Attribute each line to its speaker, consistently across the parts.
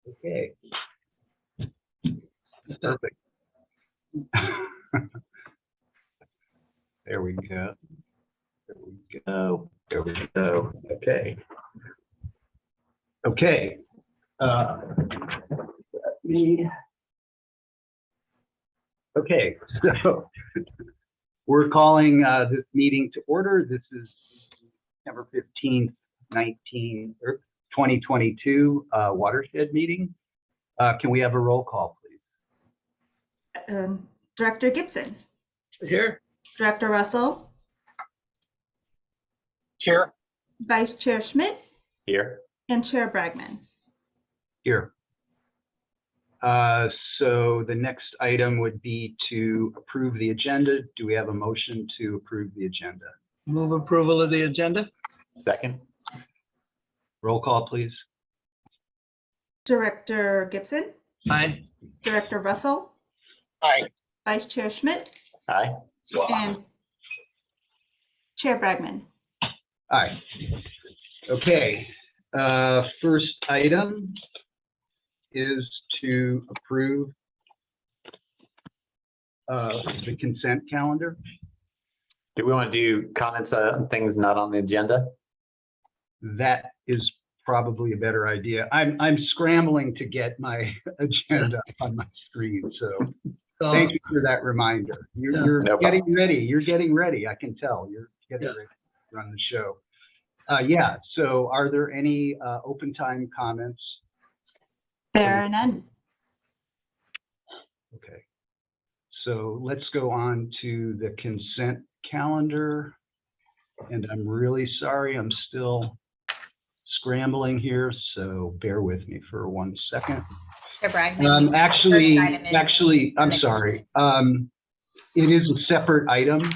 Speaker 1: Okay. Perfect. There we go. There we go. There we go. Okay. Okay. Okay, so we're calling this meeting to order. This is September 15th, 2022 Watershed meeting. Can we have a roll call, please?
Speaker 2: Director Gibson.
Speaker 3: Here.
Speaker 2: Director Russell.
Speaker 3: Here.
Speaker 2: Vice Chair Schmidt.
Speaker 4: Here.
Speaker 2: And Chair Bragman.
Speaker 1: Here. So the next item would be to approve the agenda. Do we have a motion to approve the agenda?
Speaker 3: Move approval of the agenda.
Speaker 4: Second.
Speaker 1: Roll call, please.
Speaker 2: Director Gibson.
Speaker 3: Aye.
Speaker 2: Director Russell.
Speaker 3: Aye.
Speaker 2: Vice Chair Schmidt.
Speaker 4: Aye.
Speaker 2: And Chair Bragman.
Speaker 1: Aye. Okay. First item is to approve the consent calendar.
Speaker 4: Do we want to do comments on things not on the agenda?
Speaker 1: That is probably a better idea. I'm scrambling to get my agenda on my screen, so thank you for that reminder. You're
Speaker 4: No
Speaker 1: getting
Speaker 4: problem.
Speaker 1: ready. You're getting ready. I can tell you're getting ready to run the show. Yeah. So, are there any open time comments?
Speaker 2: There are none.
Speaker 1: Okay. So let's go on to the consent calendar. And I'm really sorry, I'm still scrambling here, so bear with me for 1 second.
Speaker 5: Chair Bragman,
Speaker 1: Actually,
Speaker 5: first item is
Speaker 1: I'm sorry. It is a separate item,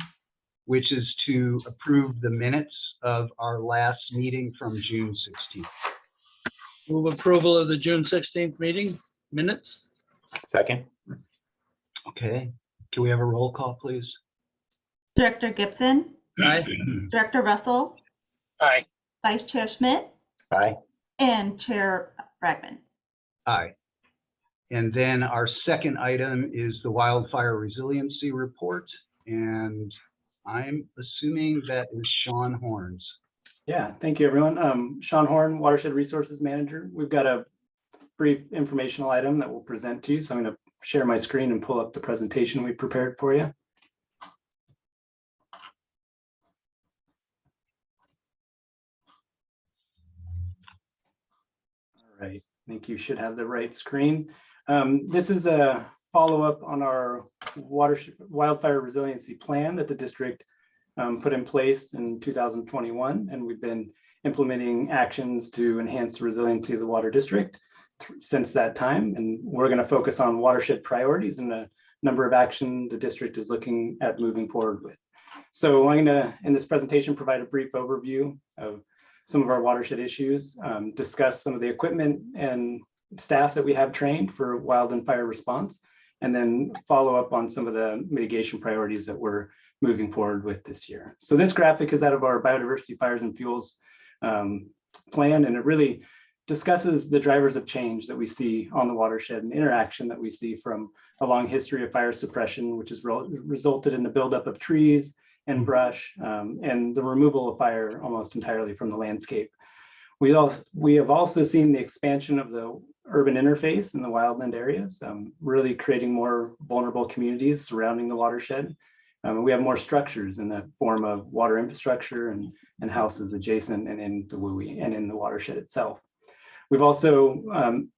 Speaker 1: which is to approve the minutes of our last meeting from June 16th.
Speaker 3: Move approval of the June 16th meeting minutes.
Speaker 4: Second.
Speaker 1: Okay. Can we have a roll call, please?
Speaker 2: Director Gibson.
Speaker 3: Aye.
Speaker 2: Director Russell.
Speaker 3: Aye.
Speaker 2: Vice Chair Schmidt.
Speaker 4: Aye.
Speaker 2: And Chair Bragman.
Speaker 1: Aye. And then our second item is the wildfire resiliency report. And I'm assuming that is Sean Horns.
Speaker 6: Yeah, thank you, everyone. Sean Horn, Watershed Resources Manager. We've got a brief informational item that we'll present to you. So I'm going to share my screen and pull up the presentation we prepared for you. All right, I think you should have the right screen. This is a follow-up on our wildfire resiliency plan that the district put in place in 2021, and we've been implementing actions to enhance the resiliency of the water district since that time. And we're going to focus on watershed priorities and a number of actions the district is looking at moving forward with. So I'm going to, in this presentation, provide a brief overview of some of our watershed issues, discuss some of the equipment and staff that we have trained for wild and fire response, and then follow up on some of the mitigation priorities that we're moving forward with this year. So this graphic is out of our biodiversity, fires and fuels plan, and it really discusses the drivers of change that we see on the watershed and interaction that we see from a long history of fire suppression, which has resulted in the buildup of trees and brush and the removal of fire almost entirely from the landscape. We have also seen the expansion of the urban interface in the wildland areas, really creating more vulnerable communities surrounding the watershed. We have more structures in the form of water infrastructure and houses adjacent and in the WUI and in the watershed itself. We've also,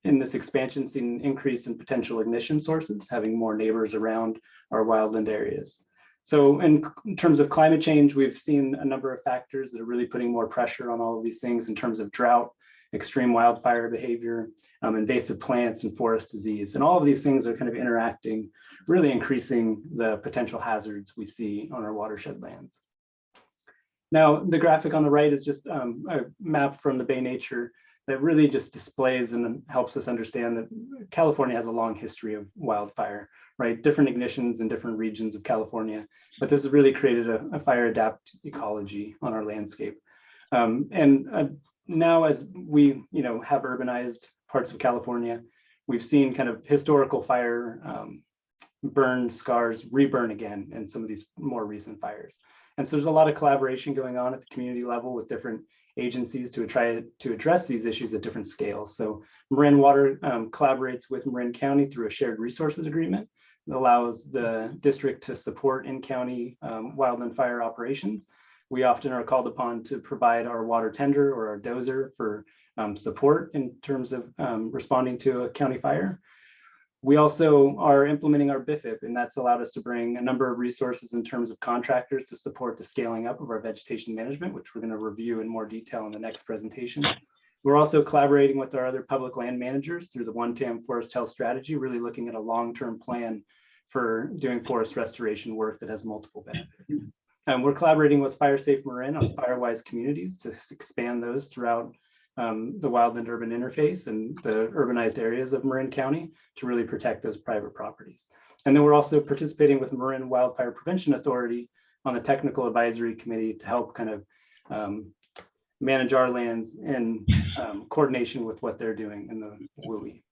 Speaker 6: in this expansion, seen an increase in potential ignition sources, having more neighbors around our wildland areas. So in terms of climate change, we've seen a number of factors that are really putting more pressure on all of these things in terms of drought, extreme wildfire behavior, invasive plants and forest disease. And all of these things are kind of interacting, really increasing the potential hazards we see on our watershed lands. Now, the graphic on the right is just a map from the Bay Nature that really just displays and helps us understand that California has a long history of wildfire, right? Different ignitions in different regions of California, but this has really created a fire adapt ecology on our landscape. And now as we, have urbanized parts of California, we've seen kind of historical fire burn scars reburn again in some of these more recent fires. And so there's a lot of collaboration going on at the community level with different agencies to try to address these issues at different scales. So Marin Water collaborates with Marin County through a shared resources agreement that allows the district to support in-county wildland fire operations. We often are called upon to provide our water tender or our dozer for support in terms of responding to a county fire. We also are implementing our BIFIP, and that's allowed us to bring a number of resources in terms of contractors to support the scaling up of our vegetation management, which we're going to review in more detail in the next presentation. We're also collaborating with our other public land managers through the One TAM Forest Health Strategy, really looking at a long-term plan for doing forest restoration work that has multiple benefits. And we're collaborating with Fire Safe Marin on Firewise communities to expand those throughout the wildland urban interface and the urbanized areas of Marin County to really protect those private properties. And then we're also participating with Marin Wildfire Prevention Authority on the technical advisory committee to help kind of manage our lands in coordination with what they're doing in the WUI.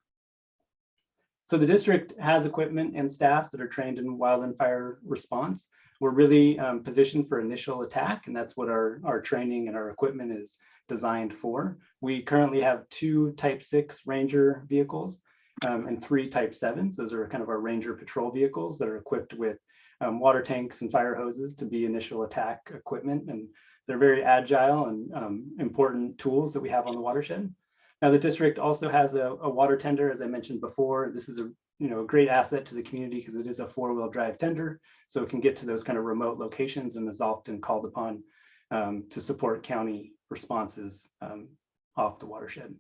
Speaker 6: So the district has equipment and staff that are trained in wildland fire response. We're really positioned for initial attack, and that's what our training and our equipment is designed for. We currently have 2 Type 6 Ranger vehicles and 3 Type 7s. Those are kind of our Ranger patrol vehicles that are equipped with water tanks and fire hoses to be initial attack equipment. And they're very agile and important tools that we have on the watershed. Now, the district also has a water tender, as I mentioned before. This is a great asset to the community because it is a 4-wheel drive tender, so it can get to those kind of remote locations and is often called upon to support county responses off the watershed.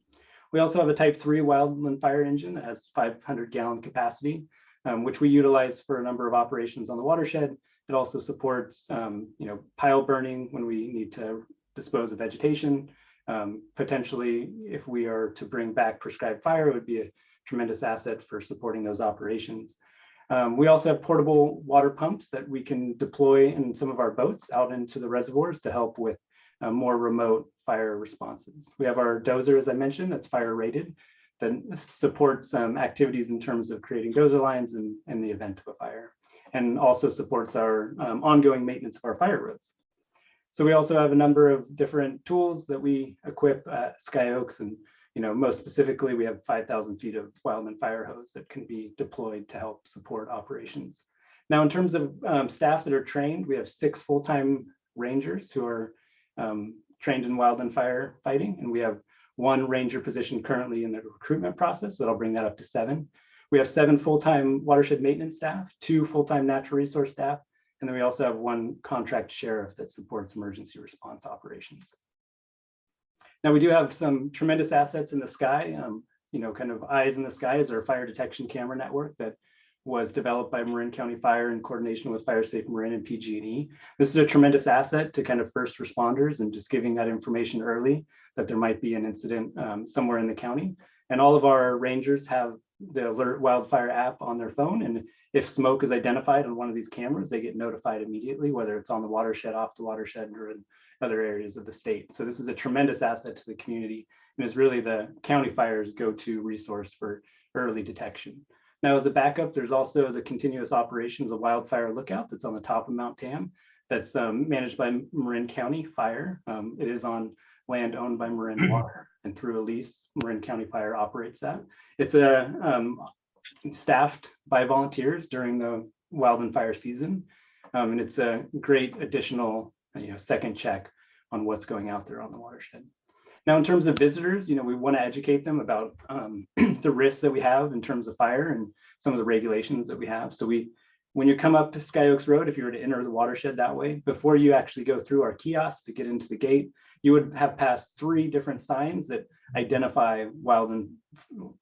Speaker 6: We also have a Type 3 wildland fire engine that has 500-gallon capacity, which we utilize for a number of operations on the watershed. It also supports, pile burning when we need to dispose of vegetation. Potentially, if we are to bring back prescribed fire, it would be a tremendous asset for supporting those operations. We also have portable water pumps that we can deploy in some of our boats out into the reservoirs to help with more remote fire responses. We have our dozer, as I mentioned, that's fire rated, that supports activities in terms of creating dozer lines in the event of a fire, and also supports our ongoing maintenance of our fire roads. So we also have a number of different tools that we equip at Sky Oaks, and most specifically, we have 5,000 feet of wildland fire hose that can be deployed to help support operations. Now, in terms of staff that are trained, we have 6 full-time rangers who are trained in wildland fire fighting, and we have 1 ranger position currently in the recruitment process, so that'll bring that up to 7. We have 7 full-time watershed maintenance staff, 2 full-time natural resource staff, and then we also have 1 contract sheriff that supports emergency response operations. Now, we do have some tremendous assets in the sky. Kind of eyes in the sky is our fire detection camera network that was developed by Marin County Fire in coordination with Fire Safe Marin and PG&E. This is a tremendous asset to kind of first responders and just giving that information early that there might be an incident somewhere in the county. And all of our rangers have the Alert Wildfire app on their phone. And if smoke is identified on one of these cameras, they get notified immediately, whether it's on the watershed, off the watershed, or in other areas of the state. So this is a tremendous asset to the community and is really the county fire's go-to resource for early detection. Now, as a backup, there's also the continuous operations of wildfire lookout that's on the top of Mount Tam that's managed by Marin County Fire. It is on land owned by Marin Water, and through a lease, Marin County Fire operates that. It's staffed by volunteers during the wildland fire season, and it's a great additional second check on what's going out there on the watershed. Now, in terms of visitors, we want to educate them about the risks that we have in terms of fire and some of the regulations that we have. So when you come up to Sky Oaks Road, if you were to enter the watershed that way, before you actually go through our kiosk to get into the gate, you would have passed 3 different signs that identify wildland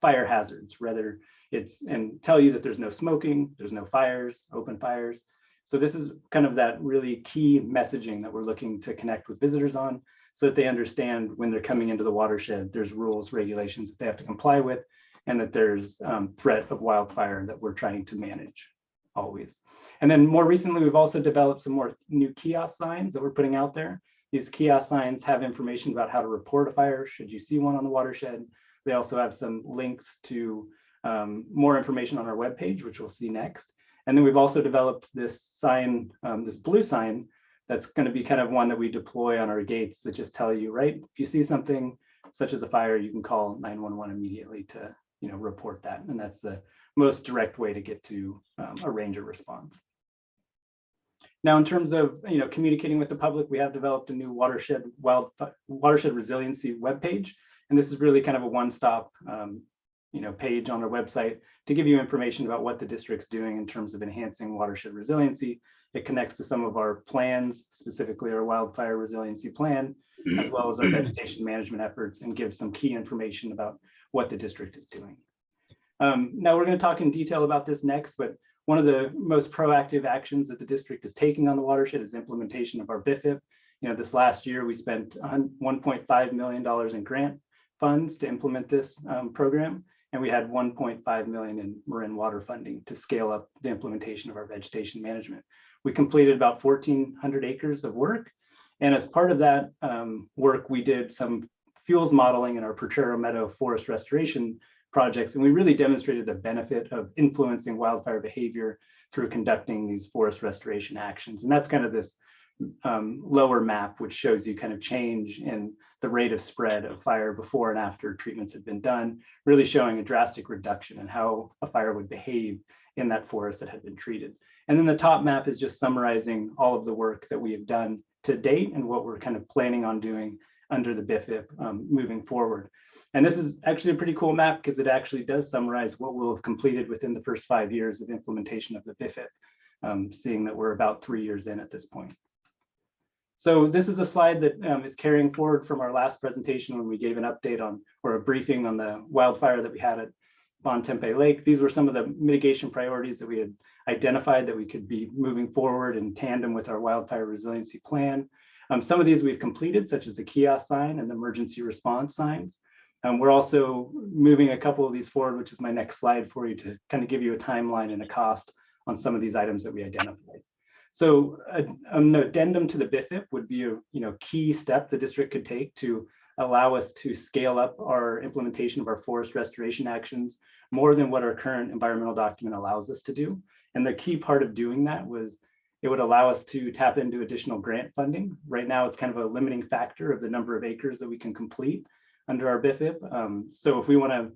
Speaker 6: fire hazards, whether it's and tell you that there's no smoking, there's no fires, open fires. So this is kind of that really key messaging that we're looking to connect with visitors on, so that they understand when they're coming into the watershed, there's rules, regulations that they have to comply with, and that there's threat of wildfire that we're trying to manage always. And then more recently, we've also developed some more new kiosk signs that we're putting out there. These kiosk signs have information about how to report a fire should you see one on the watershed. They also have some links to more information on our webpage, which we'll see next. And then we've also developed this sign, this blue sign, that's going to be kind of one that we deploy on our gates that just tell you, right, if you see something such as a fire, you can call 911 immediately to, report that. And that's the most direct way to get to a ranger response. Now, in terms of communicating with the public, we have developed a new watershed resiliency webpage, and this is really kind of a one-stop page on our website to give you information about what the district's doing in terms of enhancing watershed resiliency. It connects to some of our plans, specifically our wildfire resiliency plan, as well as our vegetation management efforts, and gives some key information about what the district is doing. Now we're going to talk in detail about this next, but one of the most proactive actions that the district is taking on the watershed is implementation of our BIFIP. This last year we spent $1.5 million in grant funds to implement this program, and we had $1.5 million in Marin water funding to scale up the implementation of our vegetation management. We completed about 1,400 acres of work, and as part of that work, we did some fuels modeling in our Potrero Meadow forest restoration projects, and we really demonstrated the benefit of influencing wildfire behavior through conducting these forest restoration actions. And that's kind of this lower map, which shows you kind of change in the rate of spread of fire before and after treatments have been done, really showing a drastic reduction in how a fire would behave in that forest that had been treated. And then the top map is just summarizing all of the work that we have done to date and what we're kind of planning on doing under the BIFIP moving forward. And this is actually a pretty cool map because it actually does summarize what we'll have completed within the first 5 years of implementation of the BIFIP, seeing that we're about 3 years in at this point. So this is a slide that is carrying forward from our last presentation when we gave an update on, or a briefing on, the wildfire that we had at Bontempe Lake. These were some of the mitigation priorities that we had identified that we could be moving forward in tandem with our wildfire resiliency plan. Some of these we've completed, such as the kiosk sign and the emergency response signs. We're also moving a couple of these forward, which is my next slide for you to kind of give you a timeline and a cost on some of these items that we identified. So an addendum to the BIFIP would be a key step the district could take to allow us to scale up our implementation of our forest restoration actions more than what our current environmental document allows us to do. And the key part of doing that was it would allow us to tap into additional grant funding. Right now, it's kind of a limiting factor of the number of acres that we can complete under our BIFIP. So if we want to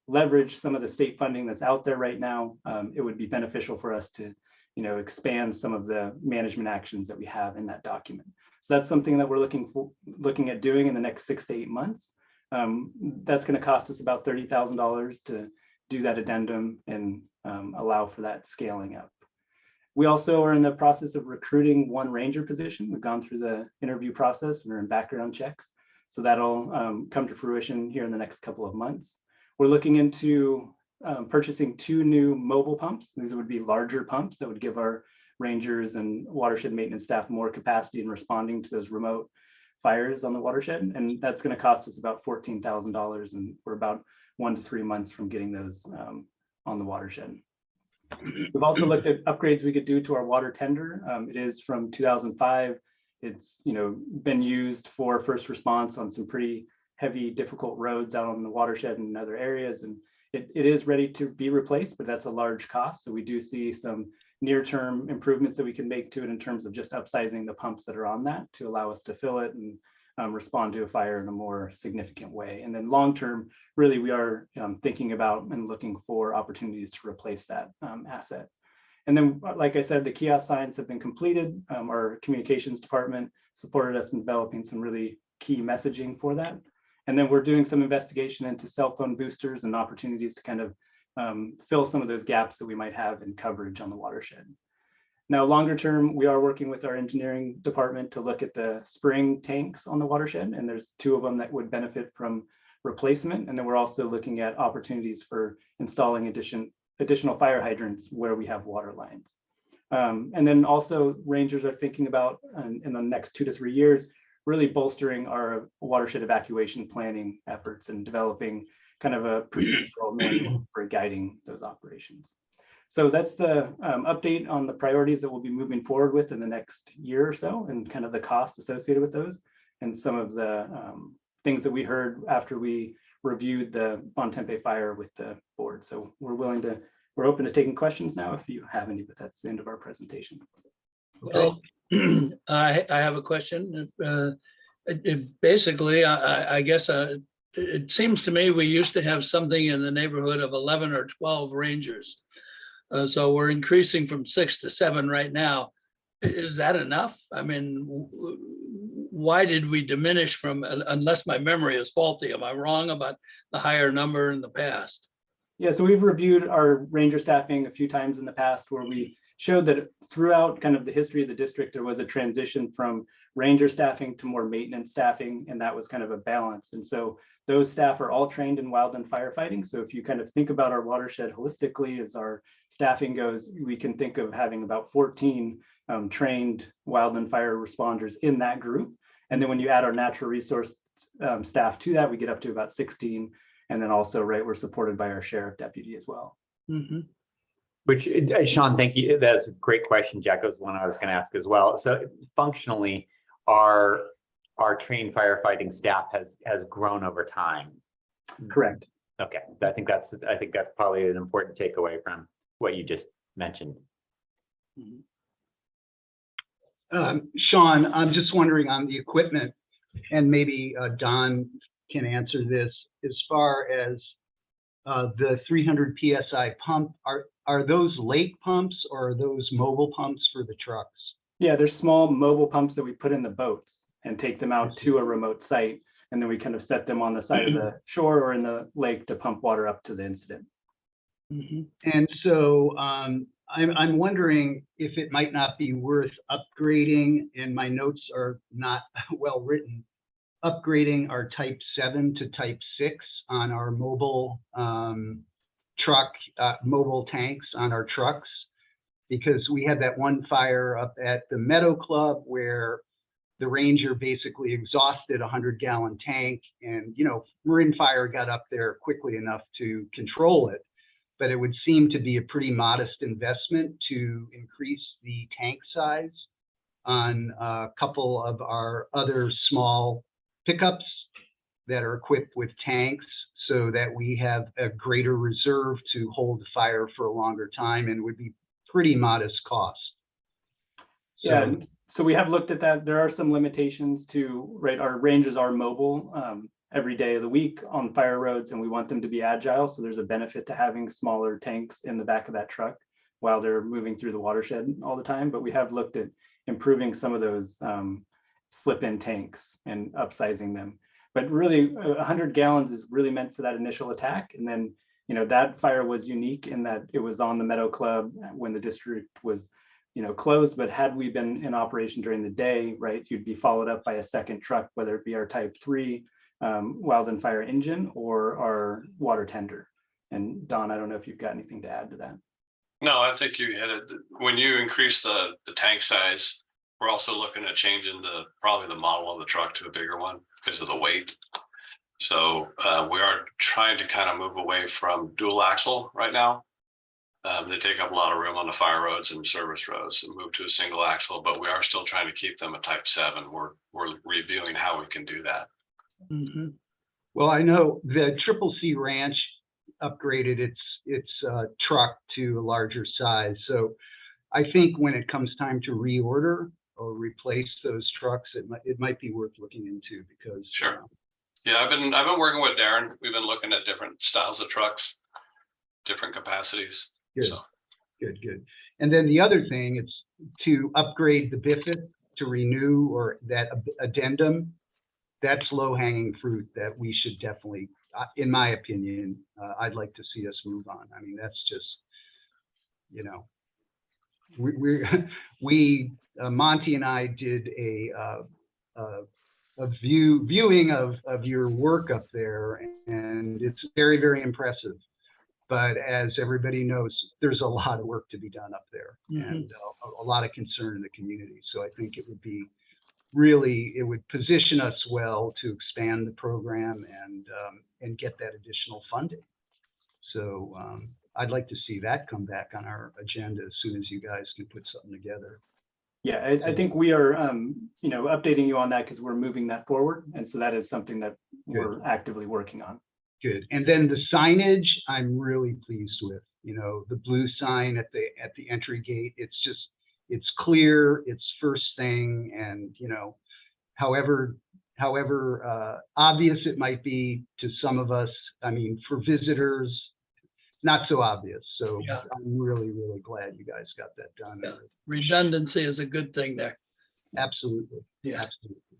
Speaker 6: leverage some of the state funding that's out there right now, it would be beneficial for us to expand some of the management actions that we have in that document. So that's something that we're looking at doing in the next 6 to 8 months. That's going to cost us about $30,000 to do that addendum and allow for that scaling up. We also are in the process of recruiting one ranger position. We've gone through the interview process and are in background checks. So that'll come to fruition here in the next couple of months. We're looking into purchasing 2 new mobile pumps. These would be larger pumps that would give our rangers and watershed maintenance staff more capacity in responding to those remote fires on the watershed. And that's going to cost us about $14,000, and we're about 1 to 3 months from getting those on the watershed. We've also looked at upgrades we could do to our water tender. It is from 2005. It's been used for first response on some pretty heavy, difficult roads out on the watershed and other areas, and it is ready to be replaced, but that's a large cost. So we do see some near-term improvements that we can make to it in terms of just upsizing the pumps that are on that to allow us to fill it and respond to a fire in a more significant way. And then long-term, really, we are thinking about and looking for opportunities to replace that asset. And then, like I said, the kiosk signs have been completed. Our communications department supported us in developing some really key messaging for that. And then we're doing some investigation into cell phone boosters and opportunities to kind of fill some of those gaps that we might have in coverage on the watershed. Now, longer term, we are working with our engineering department to look at the spring tanks on the watershed, and there's 2 of them that would benefit from replacement. And then we're also looking at opportunities for installing additional fire hydrants where we have water lines. And then also rangers are thinking about in the next 2 to 3 years, really bolstering our watershed evacuation planning efforts and developing kind of a procedural manual for guiding those operations. So that's the update on the priorities that we'll be moving forward with in the next year or so and kind of the cost associated with those. and some of the things that we heard after we reviewed the Bontempe fire with the board. So we're open to taking questions now if you have any, but that's the end of our presentation.
Speaker 3: Well, I have a question. Basically, I guess it seems to me we used to have something in the neighborhood of 11 or 12 rangers. So we're increasing from 6 to 7 right now. Is that enough? I mean, why did we diminish from, unless my memory is faulty, am I wrong about the higher number in the past?
Speaker 6: Yeah, so we've reviewed our ranger staffing a few times in the past where we showed that throughout kind of the history of the district, there was a transition from ranger staffing to more maintenance staffing, and that was kind of a balance. And so those staff are all trained in wildland firefighting. So if you kind of think about our watershed holistically as our staffing goes, we can think of having about 14 trained wildland fire responders in that group. And then when you add our natural resource staff to that, we get up to about 16. And then also, right, we're supported by our sheriff deputy as well.
Speaker 3: Mm-hmm.
Speaker 4: Which, Sean, thank you. That's a great question, Jack. That was one I was going to ask as well. So functionally, our trained firefighting staff has grown over time.
Speaker 6: Correct.
Speaker 4: Okay, I think that's probably an important takeaway from what you just mentioned.
Speaker 1: Sean, I'm just wondering on the equipment, and maybe Don can answer this, as far as the 300 PSI pump, are those lake pumps or are those mobile pumps for the trucks?
Speaker 6: Yeah, there's small mobile pumps that we put in the boats and take them out to a remote site. And then we kind of set them on the side of the shore or in the lake to pump water up to the incident.
Speaker 3: Mm-hmm.
Speaker 1: And so I'm wondering if it might not be worth upgrading, and my notes are not well written, upgrading our type 7 to type 6 on our mobile mobile tanks on our trucks, because we had that one fire up at the Meadow Club where the ranger basically exhausted a 100-gallon tank, and Marin Fire got up there quickly enough to control it. But it would seem to be a pretty modest investment to increase the tank size on a couple of our other small pickups that are equipped with tanks, so that we have a greater reserve to hold the fire for a longer time, and would be pretty modest cost.
Speaker 6: Yeah, so we have looked at that. There are some limitations to, right, our rangers are mobile every day of the week on fire roads, and we want them to be agile. So there's a benefit to having smaller tanks in the back of that truck while they're moving through the watershed all the time. But we have looked at improving some of those slip-in tanks and upsizing them. But really, 100 gallons is really meant for that initial attack. And then, that fire was unique in that it was on the Meadow Club when the district was, closed. But had we been in operation during the day, right, you'd be followed up by a second truck, whether it be our type 3 wildland fire engine or our water tender. And Don, I don't know if you've got anything to add to that.
Speaker 7: No, I think you hit it. When you increase the tank size, we're also looking at changing probably the model of the truck to a bigger one because of the weight. So we are trying to kind of move away from dual axle right now. They take up a lot of room on the fire roads and service roads, and move to a single axle, but we are still trying to keep them a type 7. We're reviewing how we can do that.
Speaker 3: Mm-hmm.
Speaker 1: Well, I know the Triple C Ranch upgraded its truck to a larger size. So I think when it comes time to reorder or replace those trucks, it might be worth looking into, because
Speaker 7: Sure. Yeah, I've been working with Darren. We've been looking at different styles of trucks, different capacities.
Speaker 1: Good,
Speaker 7: So.
Speaker 1: good. And then the other thing is to upgrade the BIFIT to renew, or that addendum. That's low-hanging fruit that we should definitely, in my opinion, I'd like to see us move on. I mean, that's just, Monty and I did a viewing of your work up there, and it's very, very impressive. But as everybody knows, there's a lot of work to be done up there, and a lot of concern in the community. So I think it would be it would position us well to expand the program and get that additional funding. So I'd like to see that come back on our agenda as soon as you guys can put something together.
Speaker 6: Yeah, I think we are, updating you on that because we're moving that forward. And so that is something that we're actively working on.
Speaker 1: Good. And then the signage, I'm really pleased with, you know, the blue sign at the entry gate. It's clear, it's first thing, and, you know, however obvious it might be to some of us, I mean, for visitors, not so obvious. So
Speaker 3: Yeah.
Speaker 1: I'm really, really glad you guys got that done.
Speaker 3: Yeah. Redundancy is a good thing there.
Speaker 1: Absolutely.
Speaker 3: Yeah.
Speaker 1: Absolutely.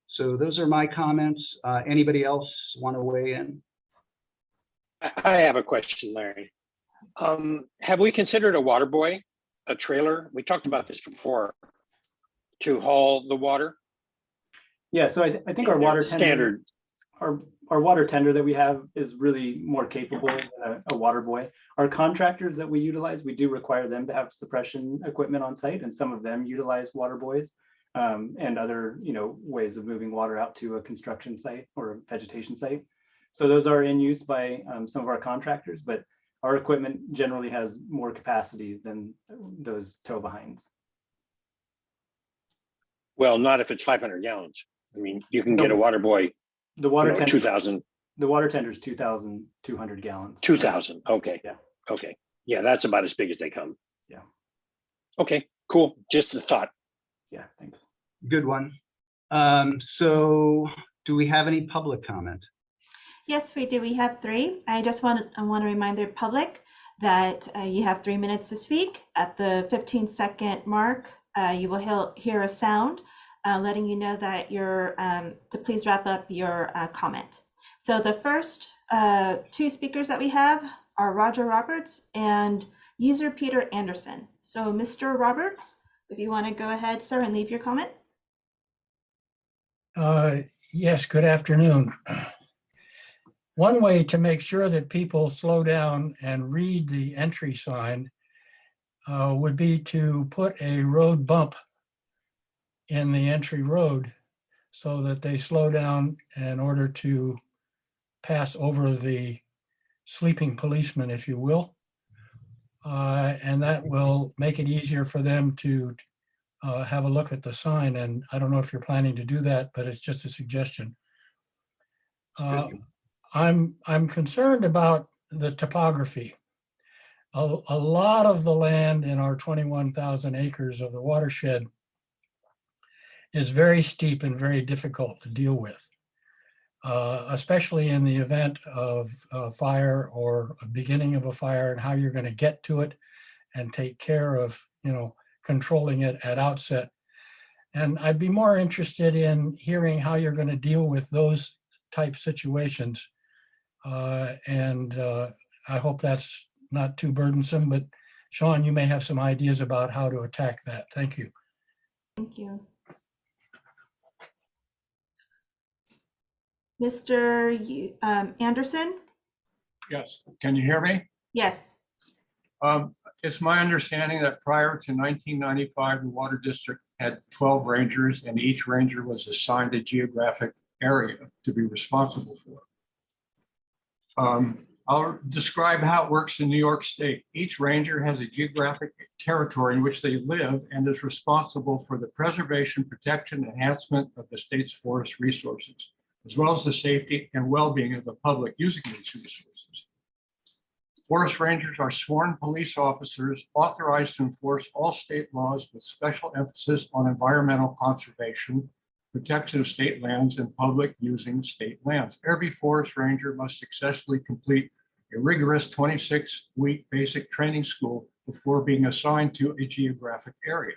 Speaker 1: So those are my comments. Anybody else want to weigh in?
Speaker 8: I have a question, Larry. Have we considered a water boy, a trailer? We talked about this before, to haul the water.
Speaker 6: Yeah, so I think our water tender,
Speaker 8: Standard.
Speaker 6: our water tender that we have is really more capable than a water boy. Our contractors that we utilize, we do require them to have suppression equipment on site, and some of them utilize water boys and other, ways of moving water out to a construction site or a vegetation site. So those are in use by some of our contractors, but our equipment generally has more capacity than those tow behinds.
Speaker 8: Well, not if it's 500 gallons. I mean, you can get a water boy,
Speaker 6: The water tender,
Speaker 8: 2,000,
Speaker 6: the water tender is 2,200 gallons.
Speaker 8: 2,000. Okay.
Speaker 6: Yeah.
Speaker 8: Okay. Yeah, that's about as big as they come.
Speaker 6: Yeah.
Speaker 8: Okay, cool. Just a thought.
Speaker 6: Yeah, thanks.
Speaker 1: Good one. So do we have any public comment?
Speaker 2: Yes, we do. We have 3. I want to remind the public that you have 3 minutes to speak. At the 15-second mark, you will hear a sound letting you know that to please wrap up your comment. So the first 2 speakers that we have are Roger Roberts and user Peter Anderson. So Mr. Roberts, if you want to go ahead, sir, and leave your comment.
Speaker 9: Yes, good afternoon. One way to make sure that people slow down and read the entry sign would be to put a road bump in the entry road so that they slow down in order to pass over the sleeping policeman, if you will. And that will make it easier for them to have a look at the sign. And I don't know if you're planning to do that, but it's just a suggestion. I'm concerned about the topography. A lot of the land in our 21,000 acres of the watershed is very steep and very difficult to deal with, especially in the event of a fire or a beginning of a fire and how you're going to get to it and take care of, controlling it at outset. And I'd be more interested in hearing how you're going to deal with those type situations. And I hope that's not too burdensome, but Sean, you may have some ideas about how to attack that. Thank you.
Speaker 2: Thank you. Mr. Anderson?
Speaker 10: Yes, can you hear me?
Speaker 2: Yes.
Speaker 10: It's my understanding that prior to 1995, the Water District had 12 rangers, and each ranger was assigned a geographic area to be responsible for. I'll describe how it works in New York State. Each ranger has a geographic territory in which they live and is responsible for the preservation, protection, enhancement of the state's forest resources, as well as the safety and well-being of the public using these resources. Forest rangers are sworn police officers authorized to enforce all state laws with special emphasis on environmental conservation, protection of state lands, and public using state lands. Every forest ranger must successfully complete a rigorous 26-week basic training school before being assigned to a geographic area.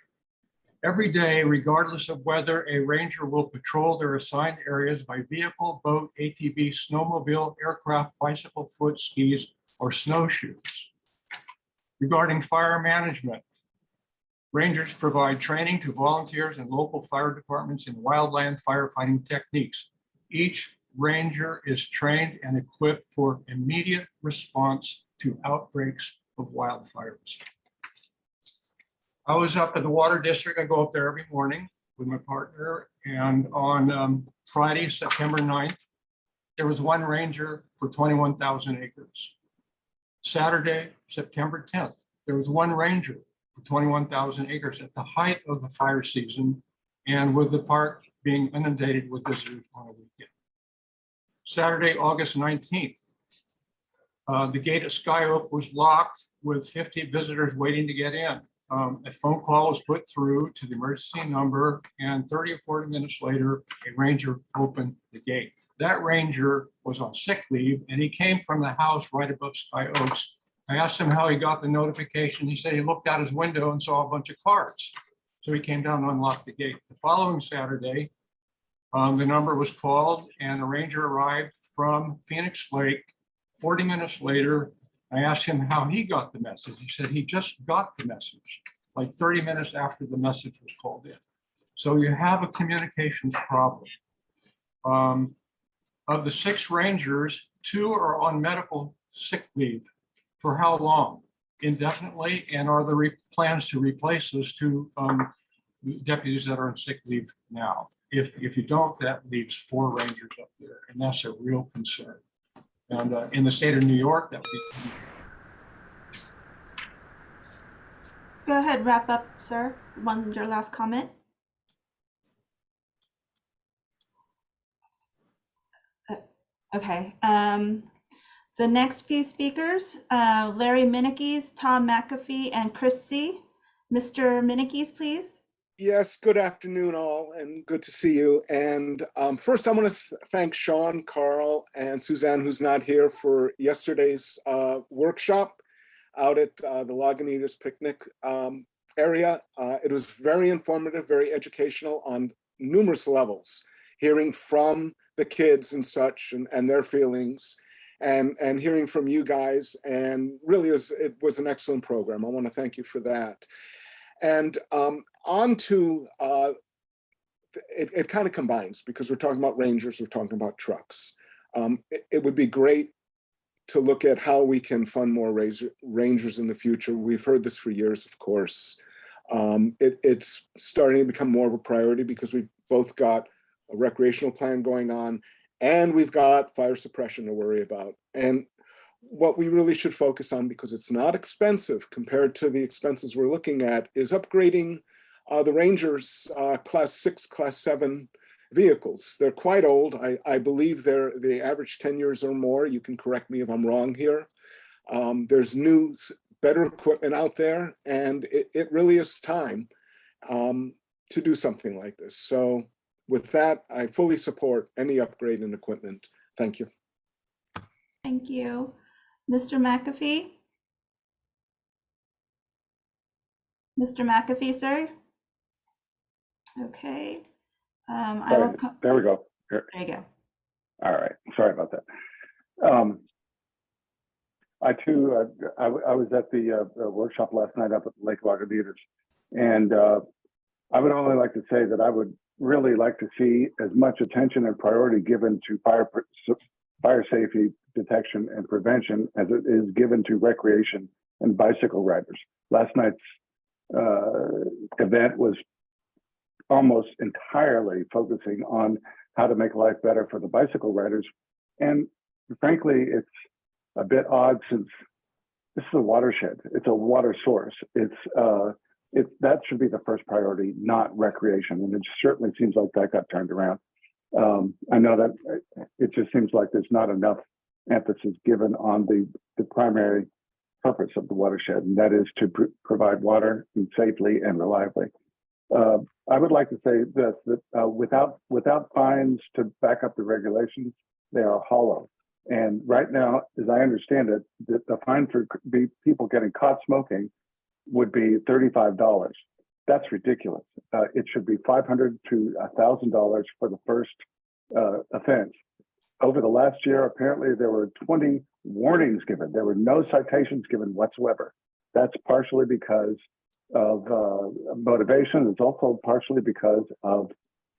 Speaker 10: Every day, regardless of whether a ranger will patrol their assigned areas by vehicle, boat, ATV, snowmobile, aircraft, bicycle, foot, skis, or snowshoes. Regarding fire management, rangers provide training to volunteers and local fire departments in wildland firefighting techniques. Each ranger is trained and equipped for immediate response to outbreaks of wildfires. I was up at the Water District. I go up there every morning with my partner. And on Friday, September 9th, there was one ranger for 21,000 acres. Saturday, September 10th, there was one ranger for 21,000 acres at the height of the fire season, and with the park being inundated with visitors on a weekend. Saturday, August 19th, the gate at Sky Oak was locked with 50 visitors waiting to get in. A phone call was put through to the emergency number, and 30 or 40 minutes later, a ranger opened the gate. That ranger was on sick leave, and he came from the house right above Sky Oaks. I asked him how he got the notification. He said he looked out his window and saw a bunch of cars. So he came down and unlocked the gate. The following Saturday, the number was called and a ranger arrived from Phoenix Lake. 40 minutes later, I asked him how he got the message. He said he just got the message, like 30 minutes after the message was called in. So you have a communications problem. Of the 6 rangers, 2 are on medical sick leave. For how long? Indefinitely? And are there plans to replace those 2 deputies that are on sick leave now? If you don't, that leaves 4 rangers up there, and that's a real concern. And in the state of New York, that would be.
Speaker 2: Go ahead, wrap up, sir. Your last comment. Okay. The next few speakers, Larry Minikes, Tom McAfee, and Chris C. Mr. Minikes, please.
Speaker 11: Yes, good afternoon all, and good to see you. And first I want to thank Sean, Carl, and Suzanne, who's not here, for yesterday's workshop out at the Lagunitas picnic area. It was very informative, very educational on numerous levels, hearing from the kids and such and their feelings, and hearing from you guys. And really it was an excellent program. I want to thank you for that. And on to, it kind of combines, because we're talking about rangers, we're talking about trucks. It would be great to look at how we can fund more rangers in the future. We've heard this for years, of course. It's starting to become more of a priority because we've both got a recreational plan going on, and we've got fire suppression to worry about. And what we really should focus on, because it's not expensive compared to the expenses we're looking at, is upgrading the Rangers class 6, class 7 vehicles. They're quite old. I believe they average 10 years or more. You can correct me if I'm wrong here. There's new, better equipment out there, and it really is time to do something like this. So with that, I fully support any upgrade in equipment. Thank you.
Speaker 2: Thank you. Mr. McAfee? Mr. McAfee, sir? Okay. I will come.
Speaker 12: There we go.
Speaker 2: There you go.
Speaker 12: All right. Sorry about that. I too, I was at the workshop last night up at Lake Lagunitas, and I would only like to say that I would really like to see as much attention and priority given to fire safety detection and prevention as it is given to recreation and bicycle riders. Last night's event was almost entirely focusing on how to make life better for the bicycle riders. And frankly, it's a bit odd since this is a watershed. It's a water source. That should be the first priority, not recreation. And it certainly seems like that got turned around. I know that it just seems like there's not enough emphasis given on the primary purpose of the watershed, and that is to provide water safely and reliably. I would like to say this, that without fines to back up the regulations, they are hollow. And right now, as I understand it, the fine for people getting caught smoking would be $35. That's ridiculous. It should be $500 to $1,000 for the first offense. Over the last year, apparently there were 20 warnings given. There were no citations given whatsoever. That's partially because of motivation. It's also partially because of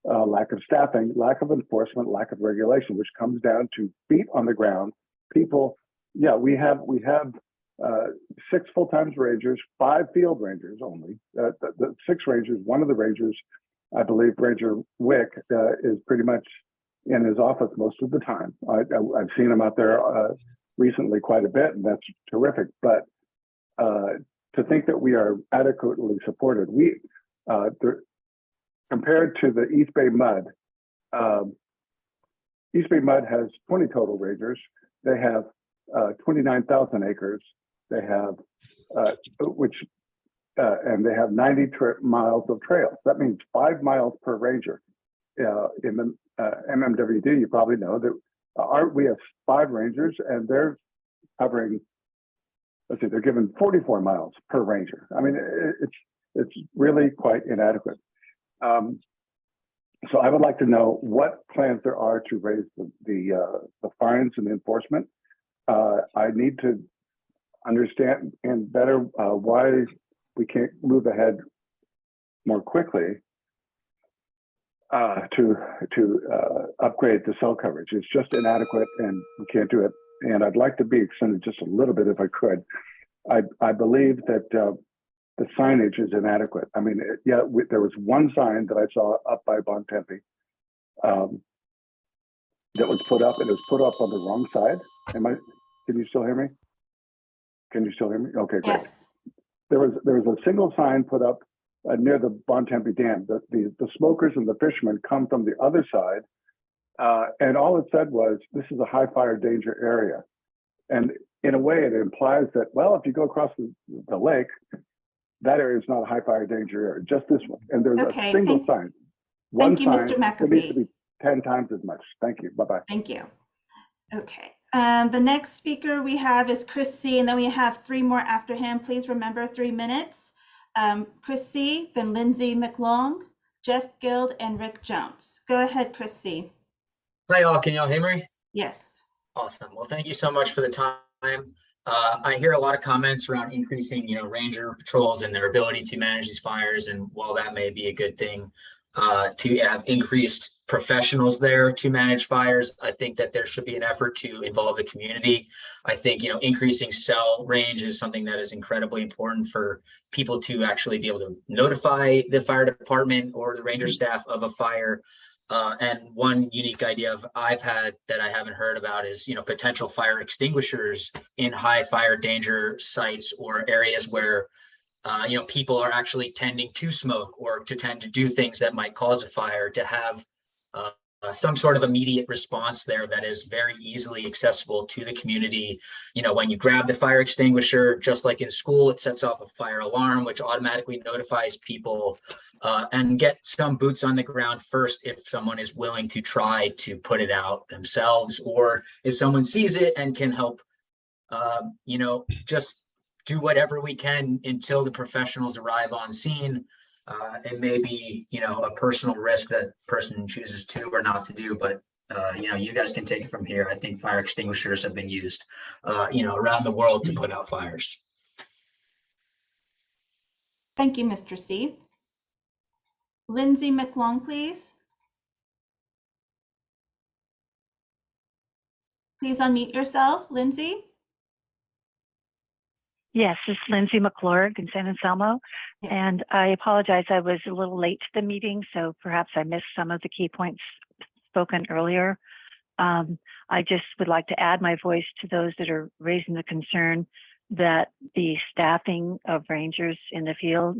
Speaker 12: lack of staffing, lack of enforcement, lack of regulation, which comes down to feet on the ground. People, yeah, we have 6 full-time rangers, 5 field rangers only. The 6 rangers, one of the rangers, I believe Ranger Wick, is pretty much in his office most of the time. I've seen him out there recently quite a bit, and that's terrific. But to think that we are adequately supported. Compared to the East Bay Mud, East Bay Mud has 20 total rangers. They have 29,000 acres. They have, and they have 90 miles of trails. That means 5 miles per ranger. In the MMWD, you probably know that we have 5 rangers, and they're covering, let's see, they're given 44 miles per ranger. I mean, it's really quite inadequate. So I would like to know what plans there are to raise the fines and the enforcement. I need to understand and better why we can't move ahead more quickly to upgrade the cell coverage. It's just inadequate, and we can't do it. And I'd like to be extended just a little bit if I could. I believe that the signage is inadequate. I mean, there was one sign that I saw up by Bontempi that was put up, and it was put up on the wrong side. Can you still hear me? Can you still hear me? Okay, great.
Speaker 2: Yes.
Speaker 12: There was a single sign put up near the Bontempi Dam. The smokers and the fishermen come from the other side, and all it said was, "This is a high fire danger area." And in a way, it implies that, well, if you go across the lake, that area is not a high fire danger area, just this one. And there's
Speaker 2: Okay,
Speaker 12: a single sign.
Speaker 2: thank you,
Speaker 12: sign,
Speaker 2: Mr.
Speaker 12: it needs to
Speaker 2: McAfee.
Speaker 12: be 10 times as much. Thank you. Bye-bye.
Speaker 2: Thank you. Okay. The next speaker we have is Chris C., and then we have 3 more after him. Please remember 3 minutes. Chris C., then Lindsay McLong, Jeff Guild, and Rick Jones. Go ahead, Chris C.
Speaker 13: Hi, all. Can y'all hear me?
Speaker 2: Yes.
Speaker 13: Awesome. Well, thank you so much for the time. I hear a lot of comments around increasing, ranger patrols and their ability to manage these fires. And while that may be a good thing, to have increased professionals there to manage fires, I think that there should be an effort to involve the community. I think, increasing cell range is something that is incredibly important for people to actually be able to notify the fire department or the ranger staff of a fire. And one unique idea I've had that I haven't heard about is, potential fire extinguishers in high fire danger sites or areas where, people are actually tending to smoke or to tend to do things that might cause a fire, to have some sort of immediate response there that is very easily accessible to the community. When you grab the fire extinguisher, just like in school, it sets off a fire alarm, which automatically notifies people, and get some boots on the ground first if someone is willing to try to put it out themselves, or if someone sees it and can help, just do whatever we can until the professionals arrive on scene. It may be, a personal risk that person chooses to or not to do, but you guys can take it from here. I think fire extinguishers have been used, around the world to put out fires.
Speaker 2: Thank you, Mr. C. Lindsay McLong, please. Please unmute yourself, Lindsay.
Speaker 14: Yes, it's Lindsay McClurg in San Anselmo.
Speaker 2: Yes.
Speaker 14: And I apologize, I was a little late to the meeting, so perhaps I missed some of the key points spoken earlier. I just would like to add my voice to those that are raising the concern that the staffing of rangers in the field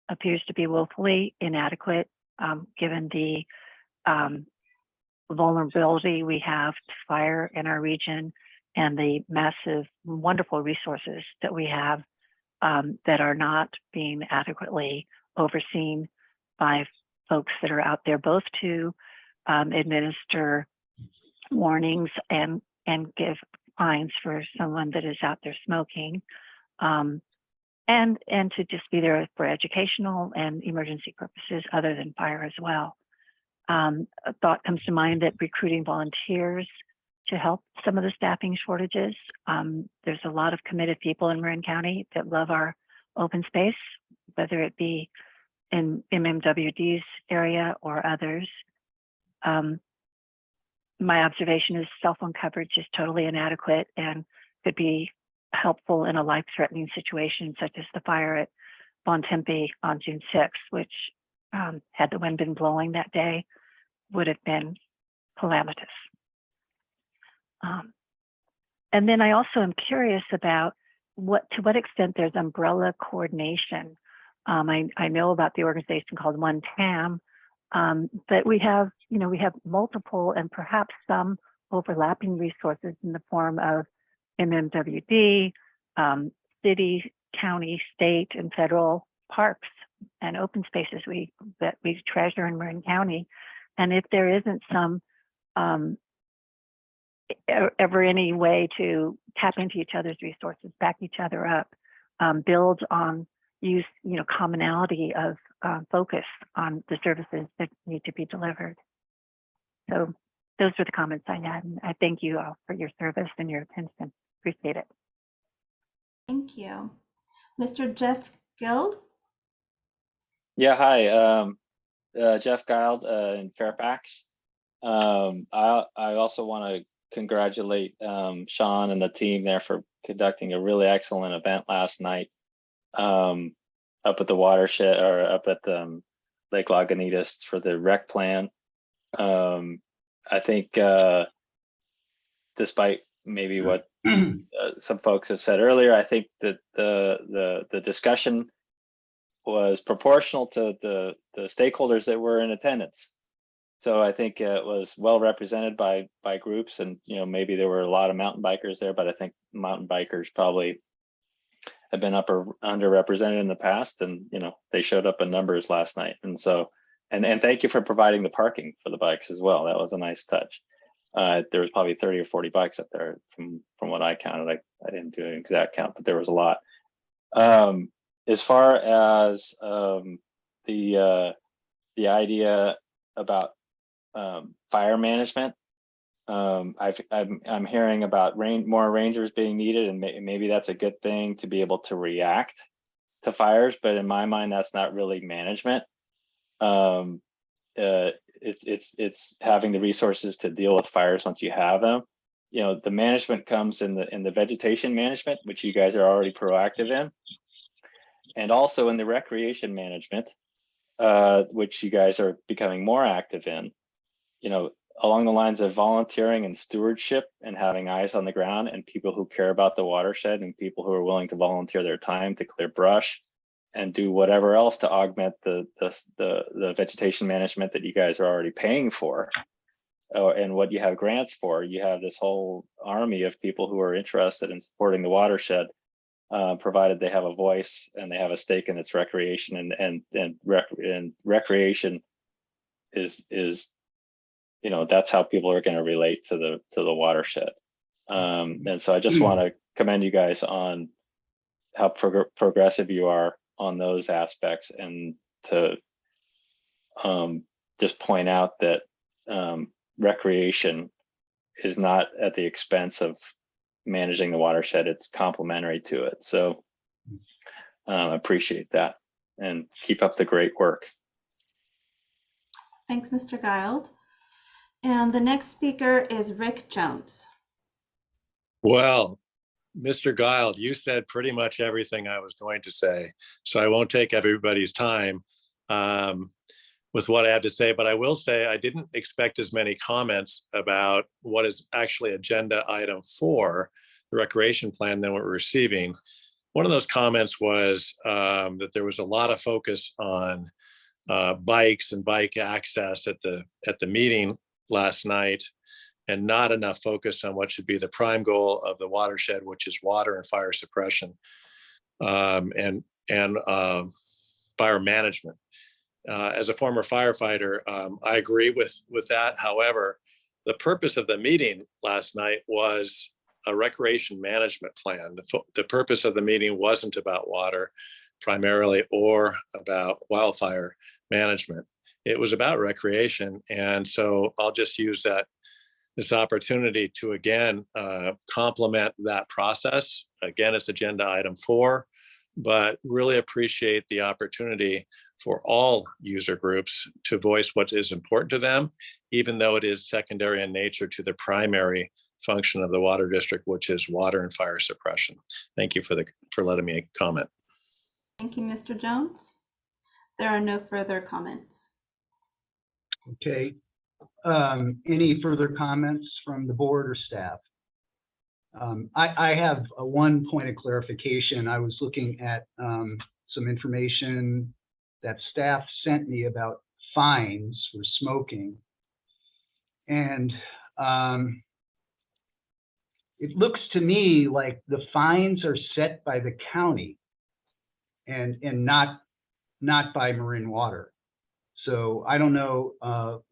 Speaker 14: appears to be woefully inadequate, given the vulnerability we have to fire in our region and the massive, wonderful resources that we have that are not being adequately overseen by folks that are out there, both to administer warnings and give fines for someone that is out there smoking, and to just be there for educational and emergency purposes other than fire as well. A thought comes to mind that recruiting volunteers to help some of the staffing shortages. There's a lot of committed people in Marin County that love our open space, whether it be in MMWD's area or others. My observation is cell phone coverage is totally inadequate and could be helpful in a life-threatening situation, such as the fire at Bontempi on June 6th, which had the wind been blowing that day, would have been calamitous. And then I also am curious about to what extent there's umbrella coordination. I know about the organization called One TAM, but we have multiple and perhaps some overlapping resources in the form of MMWD, city, county, state, and federal parks and open spaces that we treasure in Marin County. And if there isn't some ever any way to tap into each other's resources, back each other up, build on commonality of focus on the services that need to be delivered. So those are the comments I had, and I thank you all for your service and your attention. Appreciate it.
Speaker 2: Thank you. Mr. Jeff Guild?
Speaker 15: Yeah, hi. Jeff Gild in Fairfax. I also want to congratulate Sean and the team there for conducting a really excellent event last night up at the Watershed, or up at Lake Lagunitas for the rec plan. I think despite maybe what some folks have said earlier, I think that the discussion was proportional to the stakeholders that were in attendance. So I think it was well represented by groups, and maybe there were a lot of mountain bikers there, but I think mountain bikers probably have been underrepresented in the past, and they showed up in numbers last night. And so, and thank you for providing the parking for the bikes as well. That was a nice touch. There was probably 30 or 40 bikes up there from what I counted. I didn't do an exact count, but there was a lot. As far as the idea about fire management, I'm hearing about more rangers being needed, and maybe that's a good thing to be able to react to fires. But in my mind, that's not really management. It's having the resources to deal with fires once you have them. The management comes in the vegetation management, which you guys are already proactive in, and also in the recreation management, which you guys are becoming more active in. Along the lines of volunteering and stewardship, and having eyes on the ground, and people who care about the watershed, and people who are willing to volunteer their time to clear brush and do whatever else to augment the vegetation management that you guys are already paying for, and what you have grants for. You have this whole army of people who are interested in supporting the watershed, provided they have a voice and they have a stake in its recreation, and recreation is that's how people are going to relate to the watershed. And so I just want to commend you guys on how progressive you are on those aspects, and to just point out that recreation is not at the expense of managing the watershed. It's complementary to it. So I appreciate that, and keep up the great work.
Speaker 2: Thanks, Mr. Guild. And the next speaker is Rick Jones.
Speaker 16: Well, Mr. Guild, you said pretty much everything I was going to say, so I won't take everybody's time with what I have to say, but I will say I didn't expect as many comments about what is actually agenda item 4, the recreation plan, than what we're receiving. One of those comments was that there was a lot of focus on bikes and bike access at the meeting last night, and not enough focus on what should be the prime goal of the watershed, which is water and fire suppression, and fire management. As a former firefighter, I agree with that. However, the purpose of the meeting last night was a recreation management plan. The purpose of the meeting wasn't about water primarily, or about wildfire management. It was about recreation. And so I'll just use this opportunity to again complement that process. Again, it's agenda item 4, but really appreciate the opportunity for all user groups to voice what is important to them, even though it is secondary in nature to the primary function of the water district, which is water and fire suppression. Thank you for letting me comment.
Speaker 2: Thank you, Mr. Jones. There are no further comments.
Speaker 1: Okay. Any further comments from the board or staff? I have one point of clarification. I was looking at some information that staff sent me about fines for smoking. And it looks to me like the fines are set by the county and not by Marin Water. So I don't know,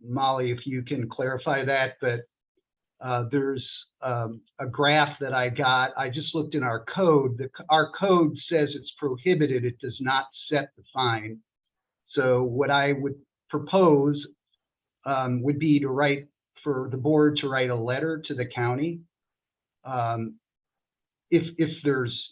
Speaker 1: Molly, if you can clarify that, but there's a graph that I got. I just looked in our code. Our code says it's prohibited. It does not set the fine. So what I would propose would be to write for the board to write a letter to the county. If there's,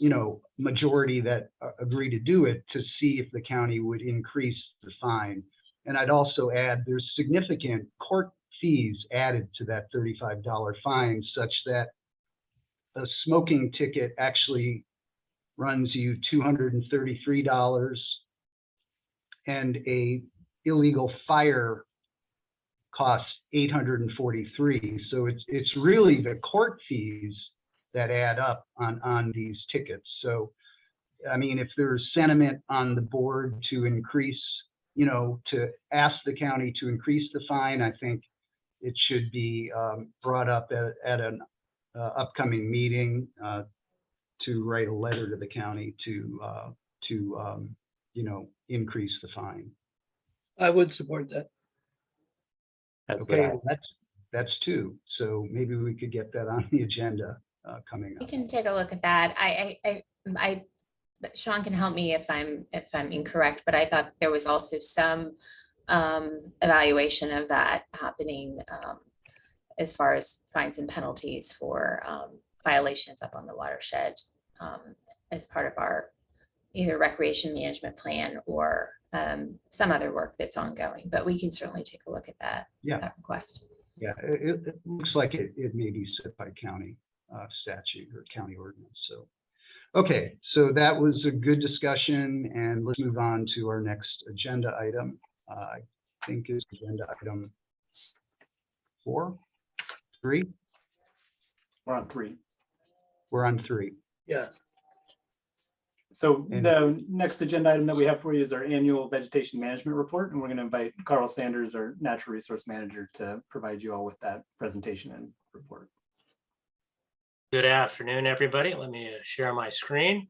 Speaker 1: majority that agree to do it, to see if the county would increase the fine. And I'd also add there's significant court fees added to that $35 fine, such that a smoking ticket actually runs you $233 and a illegal fire costs $843. So it's really the court fees that add up on these tickets. So, I mean, if there's sentiment on the board to increase, to ask the county to increase the fine, I think it should be brought up at an upcoming meeting to write a letter to the county to increase the fine.
Speaker 3: I would support that.
Speaker 1: Okay, well, that's two. So maybe we could get that on the agenda coming
Speaker 5: We
Speaker 1: up.
Speaker 5: can take a look at that. Sean can help me if I'm incorrect, but I thought there was also some evaluation of that happening as far as fines and penalties for violations up on the watershed as part of our either recreation management plan or some other work that's ongoing. But we can certainly take a look at that, that request.
Speaker 1: Yeah, it looks like it may be set by county statute or county ordinance. So, okay, so that was a good discussion, and let's move on to our next agenda item. I think is agenda item 3.
Speaker 6: We're on 3.
Speaker 1: We're on 3.
Speaker 3: Yeah.
Speaker 6: So the next agenda item that we have for you is our annual vegetation management report, and we're going to invite Carl Sanders, our natural resource manager, to provide you all with that presentation and report.
Speaker 17: Good afternoon, everybody. Let me share my screen.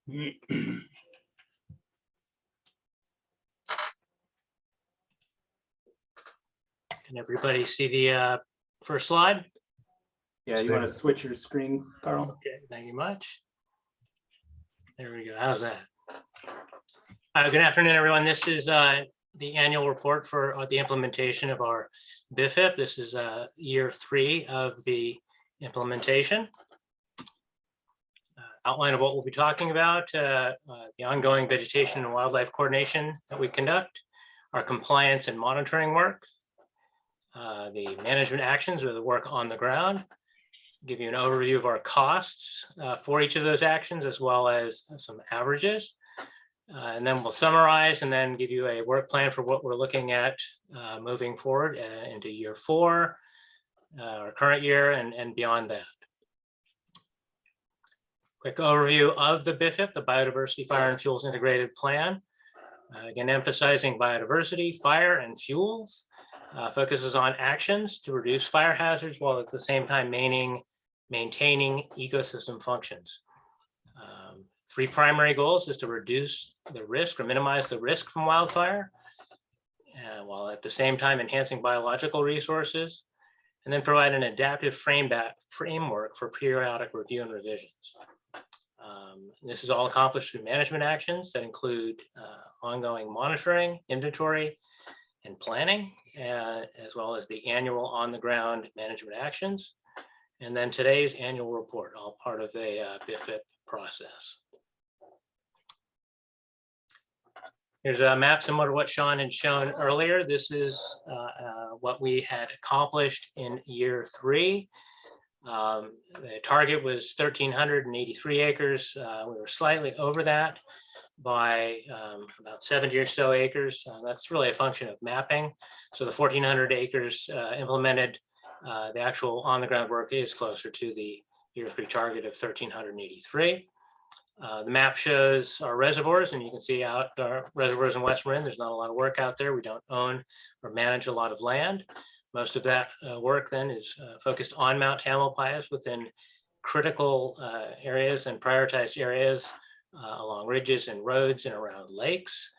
Speaker 17: Can everybody see the first slide?
Speaker 6: Yeah, you want to switch your screen, Carl?
Speaker 17: Okay, thank you much. There we go. How's that? Good afternoon, everyone. This is the annual report for the implementation of our BIFIP. This is year 3 of the implementation. Outline of what we'll be talking about, the ongoing vegetation and wildlife coordination that we conduct, our compliance and monitoring work, the management actions or the work on the ground, give you an overview of our costs for each of those actions, as well as some averages. And then we'll summarize and then give you a work plan for what we're looking at moving forward into year 4, our current year, and beyond that. Quick overview of the BIFIP, the Biodiversity, Fire, and Fuels Integrated Plan. Again, emphasizing biodiversity, fire, and fuels. Focuses on actions to reduce fire hazards while at the same time maintaining ecosystem functions. 3 primary goals is to reduce the risk or minimize the risk from wildfire, while at the same time enhancing biological resources, and then provide an adaptive framework for periodic review and revisions. This is all accomplished through management actions that include ongoing monitoring, inventory, and planning, as well as the annual on-the-ground management actions. And then today's annual report, all part of the BIFIP process. Here's a map similar to what Sean had shown earlier. This is what we had accomplished in year 3. The target was 1,383 acres. We were slightly over that, by about 70 or so acres. That's really a function of mapping. So the 1,400 acres implemented, the actual on the ground work is closer to the year 3 target of 1,383. The map shows our reservoirs, and you can see out our reservoirs in West Marin. There's not a lot of work out there. We don't own or manage a lot of land. Most of that work then is focused on Mount Tamalpais within critical areas and prioritized areas along ridges and roads and around lakes.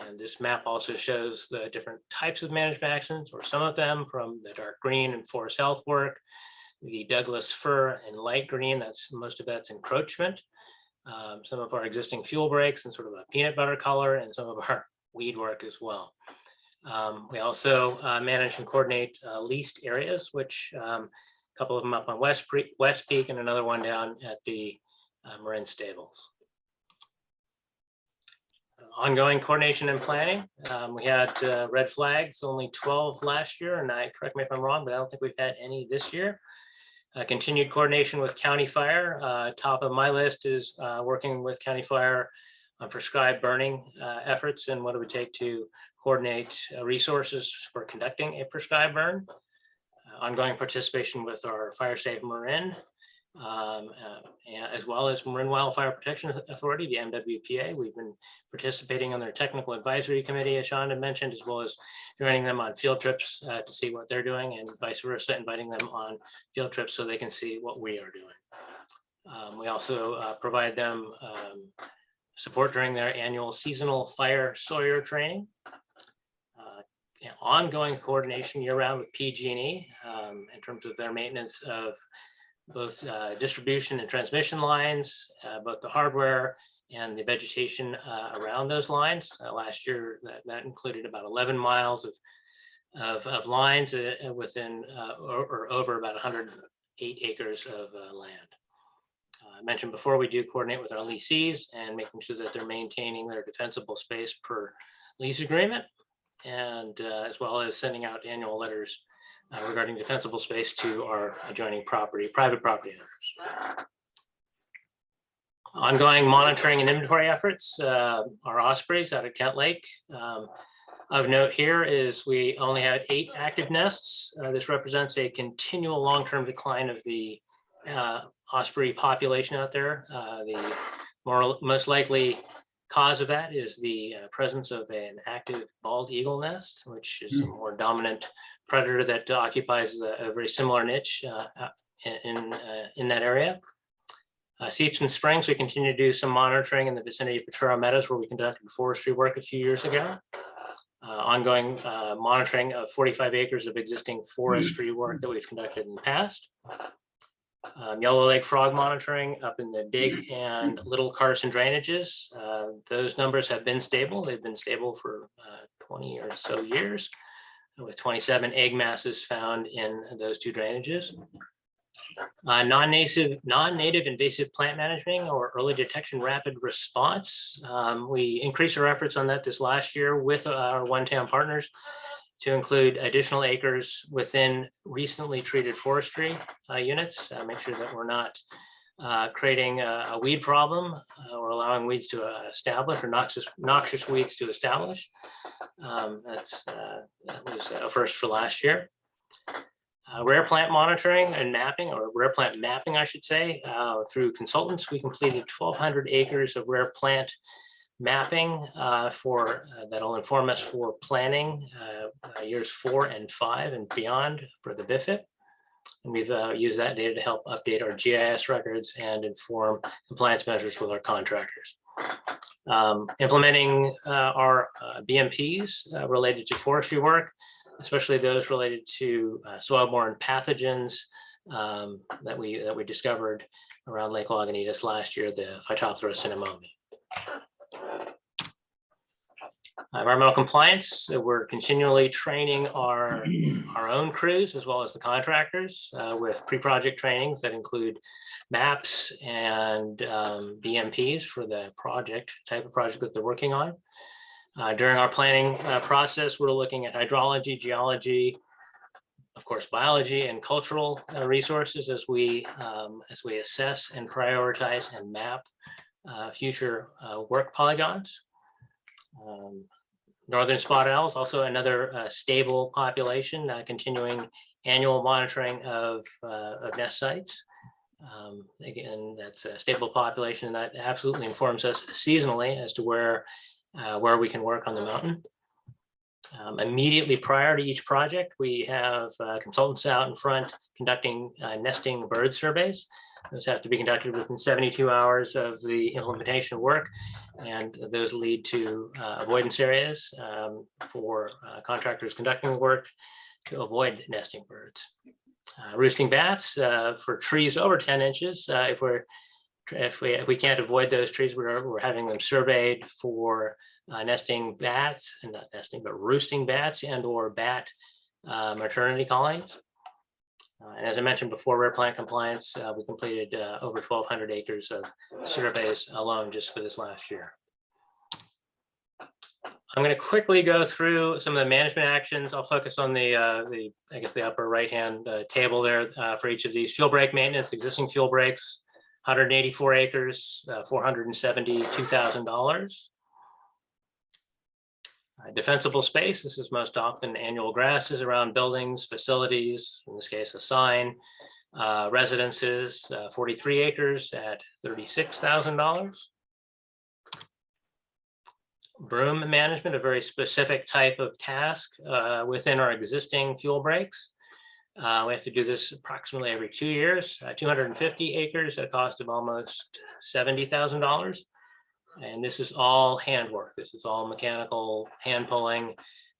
Speaker 17: And this map also shows the different types of management actions, or some of them, from the dark green and forest health work, the Douglas fir in light green, most of that's encroachment. Some of our existing fuel breaks in sort of a peanut butter color, and some of our weed work as well. We also manage and coordinate leased areas, which a couple of them up on West Peak and another one down at the Marin Stables. Ongoing coordination and planning. We had red flags, only 12 last year, and correct me if I'm wrong, but I don't think we've had any this year. Continued coordination with County Fire. Top of my list is working with County Fire on prescribed burning efforts, and what it would take to coordinate resources for conducting a prescribed burn. Ongoing participation with our Fire Safe Marin, as well as Marin Wildfire Protection Authority, the MWPA. We've been participating on their technical advisory committee, as Sean had mentioned, as well as joining them on field trips to see what they're doing, and vice versa, inviting them on field trips so they can see what we are doing. We also provide them support during their annual seasonal fire sawyer training. Ongoing coordination year-round with PG&E in terms of their maintenance of both distribution and transmission lines, both the hardware and the vegetation around those lines. Last year, that included about 11 miles of lines within or over about 108 acres of land. I mentioned before, we do coordinate with our lessees and making sure that they're maintaining their defensible space per lease agreement, and as well as sending out annual letters regarding defensible space to our adjoining private property owners. Ongoing monitoring and inventory efforts, our ospreys out at Kent Lake. Of note here is we only had 8 active nests. This represents a continual long-term decline of the osprey population out there. The most likely cause of that is the presence of an active bald eagle nest, which is a more dominant predator that occupies a very similar niche in that area. Seeps and Springs, we continue to do some monitoring in the vicinity of Petro Meadows, where we conducted forestry work a few years ago. Ongoing monitoring of 45 acres of existing forestry work that we've conducted in the past. Yellow Lake frog monitoring up in the Big and Little Carson drainages. Those numbers have been stable. They've been stable for 20 or so years, with 27 egg masses found in those 2 drainages. Non-native invasive plant management, or early detection rapid response. We increased our efforts on that this last year with our one-town partners to include additional acres within recently treated forestry units. Make sure that we're not creating a weed problem or allowing weeds to establish, or noxious weeds to establish. That was a first for last year. Rare plant monitoring and mapping, or rare plant mapping, I should say, through consultants. We completed 1,200 acres of rare plant mapping that'll inform us for planning years 4 and 5 and beyond for the BIFIP. And we've used that data to help update our GIS records and inform compliance measures with our contractors. Implementing our BMPs related to forestry work, especially those related to soil-borne pathogens that we discovered around Lake Lagunitas last year, the Phytophthora cinnamomi. Environmental compliance, we're continually training our own crews as well as the contractors with pre-project trainings that include maps and BMPs for the type of project that they're working on. During our planning process, we're looking at hydrology, geology, of course, biology and cultural resources as we assess and prioritize and map future work polygons. Northern spotted owl is also another stable population, continuing annual monitoring of nest sites. Again, that's a stable population, and that absolutely informs us seasonally as to where we can work on the mountain. Immediately prior to each project, we have consultants out in front conducting nesting bird surveys. Those have to be conducted within 72 hours of the implementation work, and those lead to avoidance areas for contractors conducting the work to avoid nesting birds. Roosting bats for trees over 10 inches. If we can't avoid those trees, we're having them surveyed for nesting bats, and not nesting, but roosting bats and or bat maternity colonies. And as I mentioned before, rare plant compliance, we completed over 1,200 acres of surveys alone just for this last year. I'm going to quickly go through some of the management actions. I'll focus on the I guess the upper right-hand table there for each of these. Fuel break maintenance, existing fuel breaks, 184 acres, $472,000. Defensible space, this is most often annual grasses around buildings, facilities, in this case a sign, residences, 43 acres at $36,000. Broom management, a very specific type of task within our existing fuel breaks. We have to do this approximately every 2 years, 250 acres at a cost of almost $70,000. And this is all handwork. This is all mechanical hand pulling.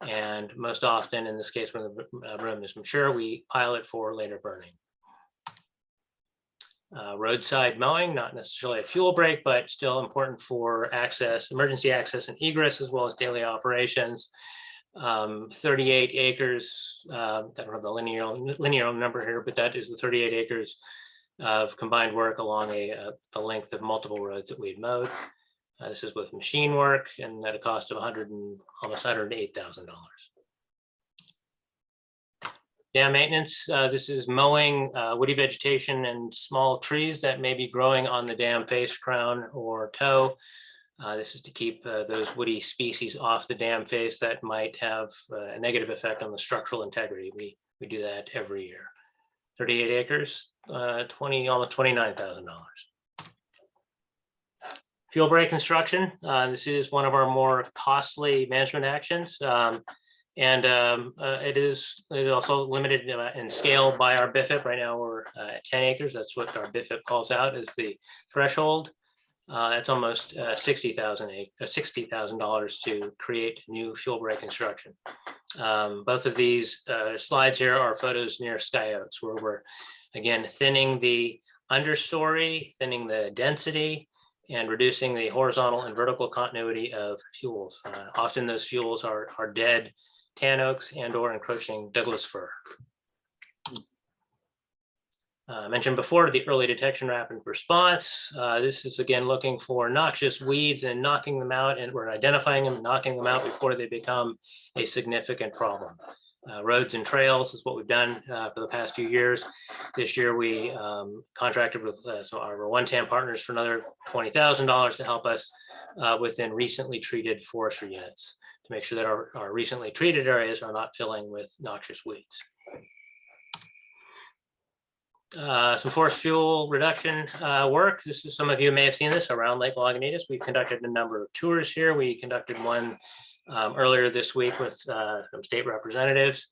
Speaker 17: And most often, in this case, when the broom is mature, we pile it for later burning. Roadside mowing, not necessarily a fuel break, but still important for access, emergency access and egress, as well as daily operations. 38 acres, I don't have the linear number here, but that is the 38 acres of combined work along the length of multiple roads that we've mowed. This is with machine work and at a cost of almost $108,000. Dam maintenance, this is mowing woody vegetation and small trees that may be growing on the dam face, crown, or toe. This is to keep those woody species off the dam face that might have a negative effect on the structural integrity. We do that every year. 38 acres, almost $29,000. Fuel break construction. This is one of our more costly management actions. It is also limited in scale by our BIFIP. Right now we're at 10 acres. That's what our BIFIP calls out as the threshold. That's almost $60,000 to create new fuel break construction. Both of these slides here are photos near Sky Oaks, where we're again thinning the understory, thinning the density, and reducing the horizontal and vertical continuity of fuels. Often those fuels are dead tan oaks and or encroaching Douglas fir. Mentioned before, the early detection rapid response. This is again looking for noxious weeds and knocking them out, and we're identifying them, knocking them out before they become a significant problem. Roads and trails is what we've done for the past few years. This year we contracted with some of our one-time partners for another $20,000 to help us within recently treated forestry units to make sure that our recently treated areas are not filling with noxious weeds. Some forest fuel reduction work. This is, some of you may have seen this around Lake Lagunitas. We've conducted a number of tours here. We conducted one earlier this week with some state representatives.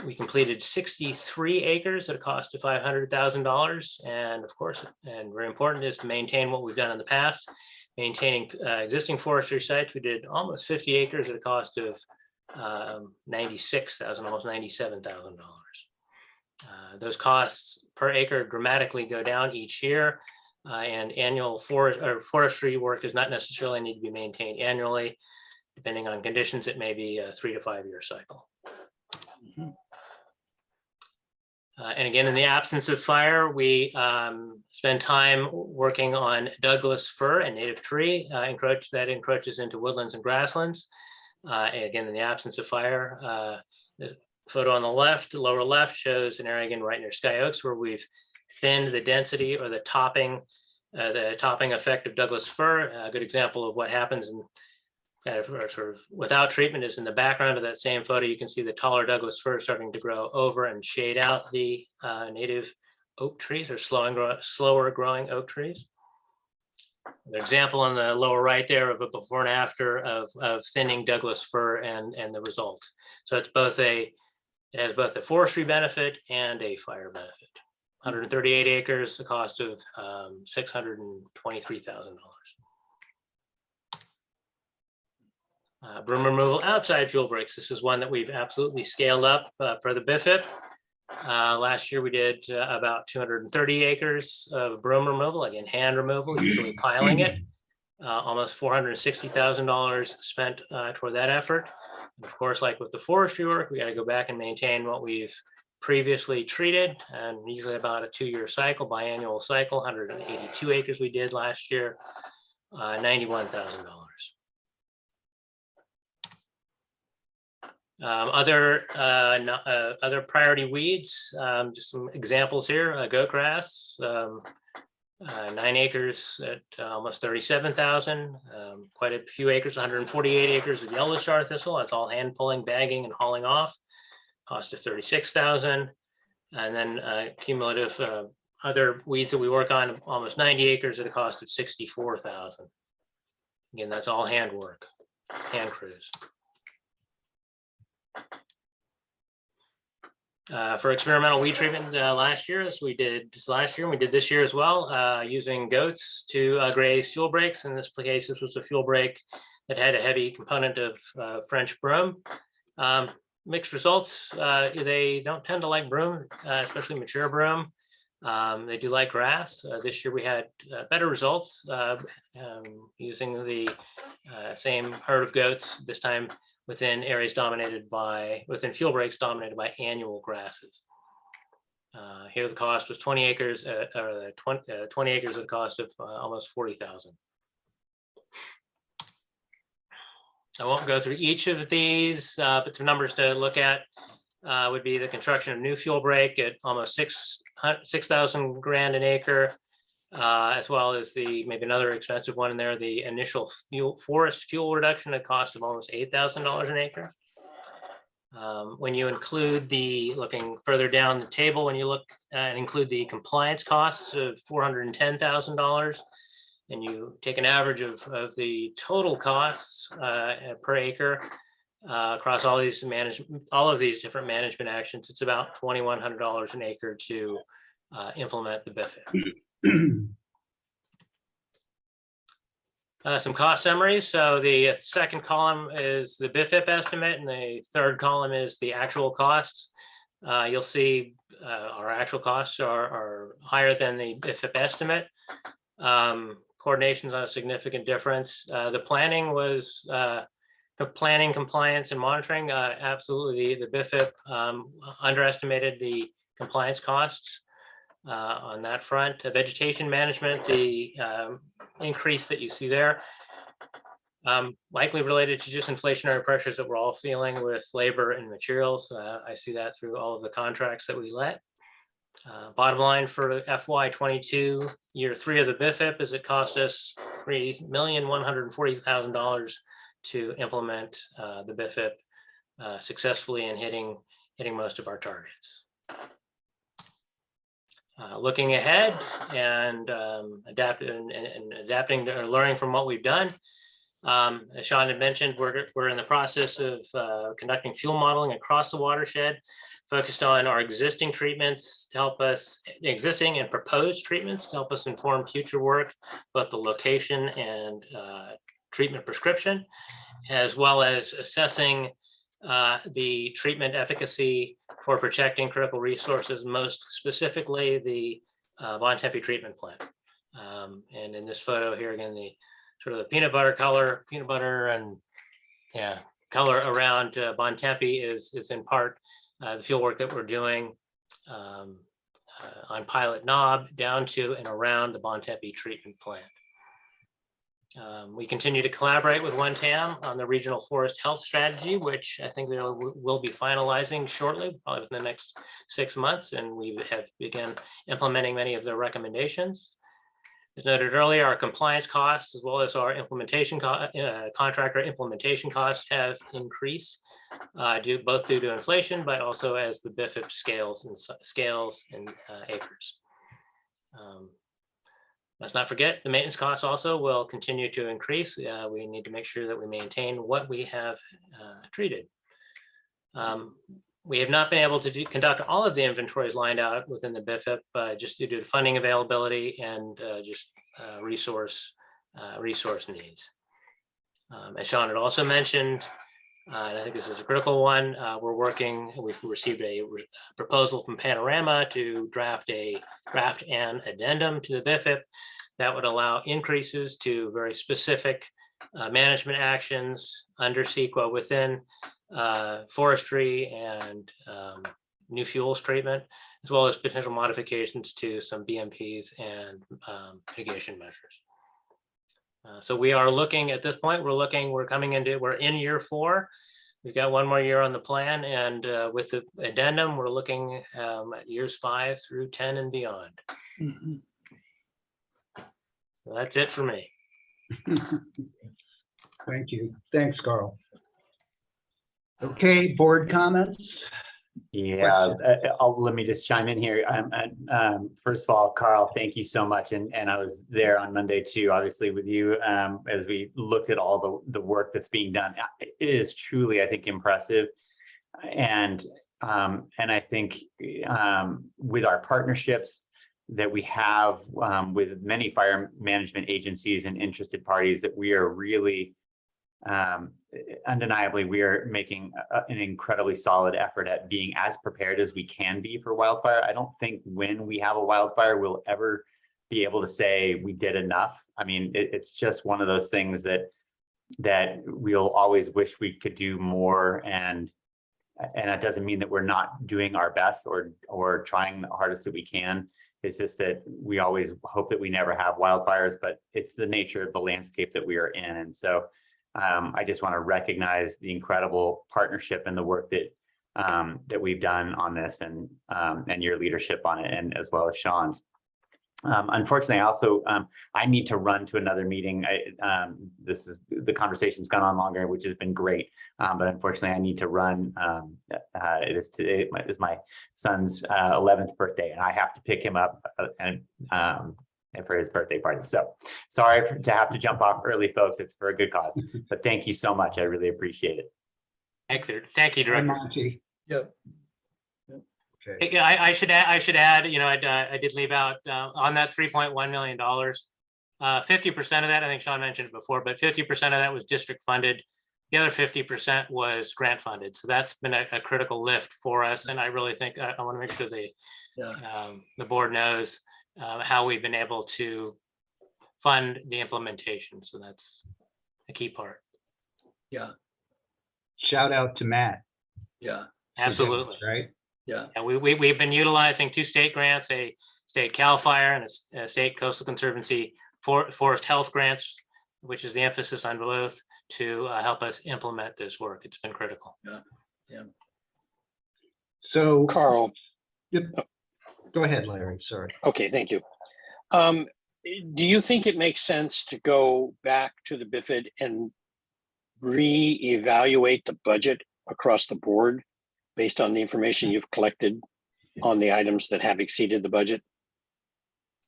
Speaker 17: We completed 63 acres at a cost of $500,000. And of course, and very important, is to maintain what we've done in the past. Maintaining existing forestry sites, we did almost 50 acres at a cost of $96,000, almost $97,000. Those costs per acre dramatically go down each year, and annual forestry work does not necessarily need to be maintained annually. Depending on conditions, it may be a 3 to 5 year cycle. And again, in the absence of fire, we spend time working on Douglas fir, a native tree that encroaches into woodlands and grasslands. And again, in the absence of fire, the photo on the left, lower left, shows an area again right near Sky Oaks where we've thinned the density or the topping the topping effect of Douglas fir. A good example of what happens in kind of sort of without treatment is in the background of that same photo. You can see the taller Douglas fir starting to grow over and shade out the native oak trees or slower growing oak trees. The example on the lower right there of a before and after of thinning Douglas fir and the result. So it's it has both a forestry benefit and a fire benefit. 138 acres, the cost of $623,000. Broom removal outside fuel breaks. This is one that we've absolutely scaled up for the BIFIP. Last year we did about 230 acres of broom removal, again, hand removal, usually piling it. Almost $460,000 spent toward that effort. And of course, like with the forestry work, we got to go back and maintain what we've previously treated, and usually about a 2-year cycle, biannual cycle. 182 acres we did last year, $91,000. Other priority weeds, just some examples here. Goat grass, 9 acres at almost 37,000. Quite a few acres, 148 acres of yellow star thistle. That's all hand pulling, bagging, and hauling off. Cost of 36,000. And then cumulative other weeds that we work on, almost 90 acres at a cost of 64,000. Again, that's all hand work, hand crews. For experimental weed treatment last year, as we did last year, and we did this year as well, using goats to graze fuel breaks. In this case, this was a fuel break that had a heavy component of French broom. Mixed results. They don't tend to like broom, especially mature broom. They do like grass. This year we had better results using the same herd of goats, this time within areas within fuel breaks dominated by annual grasses. Here the cost was 20 acres, 20 acres at a cost of almost 40,000. I won't go through each of these, but some numbers to look at would be the construction of new fuel break at almost 6,000 grand an acre, as well as maybe another expensive one in there, the initial forest fuel reduction at a cost of almost $8,000 an acre. When you include looking further down the table, when you look and include the compliance costs of $410,000, and you take an average of the total costs per acre across all of these different management actions, it's about $2,100 an acre to implement the BIFIP. Some cost summaries. So the second column is the BIFIP estimate, and the third column is the actual costs. You'll see our actual costs are higher than the BIFIP estimate. Coordination's on a significant difference. The planning was planning, compliance, and monitoring. Absolutely, the BIFIP underestimated the compliance costs on that front. Vegetation management, the increase that you see there, likely related to just inflationary pressures that we're all feeling with labor and materials. I see that through all of the contracts that we let. Bottom line for FY22, year 3 of the BIFIP, is it cost us $3,140,000 to implement the BIFIP successfully and hitting most of our targets. Looking ahead and adapting or learning from what we've done. As Sean had mentioned, we're in the process of conducting fuel modeling across the watershed, focused on our existing treatments to help us, existing and proposed treatments to help us inform future work, both the location and treatment prescription, as well as assessing the treatment efficacy for protecting critical resources, most specifically the Bontempi treatment plant. And in this photo here, again, the sort of the peanut butter and color around Bontempi is in part the field work that we're doing on Pilot Knob down to and around the Bontempi treatment plant. We continue to collaborate with OneTam on the regional forest health strategy, which I think we'll be finalizing shortly, probably within the next 6 months, and we have begun implementing many of their recommendations. As noted earlier, our compliance costs as well as our contractor implementation costs have increased both due to inflation, but also as the BIFIP scales and acres. Let's not forget the maintenance costs also will continue to increase. We need to make sure that we maintain what we have treated. We have not been able to conduct all of the inventories lined out within the BIFIP just due to funding availability and just resource needs. As Sean had also mentioned, and I think this is a critical one, we've received a proposal from Panorama to draft an addendum to the BIFIP that would allow increases to very specific management actions under CEQA within forestry and new fuels treatment, as well as potential modifications to some BMPs and mitigation measures. So we are looking at this point, we're in year 4. We've got 1 more year on the plan, and with the addendum, we're looking at years 5 through 10 and beyond.
Speaker 3: Mhm.
Speaker 17: So that's it for me.
Speaker 1: Thank you. Thanks, Carl. Okay, board comments?
Speaker 4: Yeah, let me just chime in here. First of all, Carl, thank you so much. And I was there on Monday too, obviously with you, as we looked at all the work that's being done. It is truly, I think, impressive. And I think with our partnerships that we have with many fire management agencies and interested parties, that we are really undeniably, we are making an incredibly solid effort at being as prepared as we can be for wildfire. I don't think when we have a wildfire, we'll ever be able to say we did enough. I mean, it's just one of those things that we'll always wish we could do more. And that doesn't mean that we're not doing our best or trying the hardest that we can. It's just that we always hope that we never have wildfires, but it's the nature of the landscape that we are in. And so I just want to recognize the incredible partnership and the work that we've done on this, and your leadership on it, and as well as Sean's. Unfortunately, I also I need to run to another meeting. The conversation's gone on longer, which has been great, but unfortunately, I need to run. Today is my son's 11th birthday, and I have to pick him up and for his birthday party. So sorry to have to jump off early, folks. It's for a good cause, but thank you so much. I really appreciate it.
Speaker 17: Thank you, Director.
Speaker 3: Yep.
Speaker 17: Okay. Yeah, I should add, I did leave out on that $3.1 million. 50% of that, I think Sean mentioned it before, but 50% of that was district funded. The other 50% was grant funded. So that's been a critical lift for us. And I really think I want to make sure the board knows how we've been able to fund the implementation. So that's a key part.
Speaker 3: Yeah.
Speaker 1: Shout out to Matt.
Speaker 3: Yeah.
Speaker 17: Absolutely.
Speaker 1: Right.
Speaker 3: Yeah.
Speaker 17: And we've been utilizing 2 state grants, a state CAL FIRE and a state Coastal Conservancy Forest Health grants, which is the emphasis on both, to help us implement this work. It's been critical.
Speaker 3: Yeah. Yeah.
Speaker 1: So
Speaker 8: Carl.
Speaker 1: Yep. Go ahead, Larry. Sorry.
Speaker 8: Okay, thank you. Do you think it makes sense to go back to the BIFID and re-evaluate the budget across the board based on the information you've collected on the items that have exceeded the budget?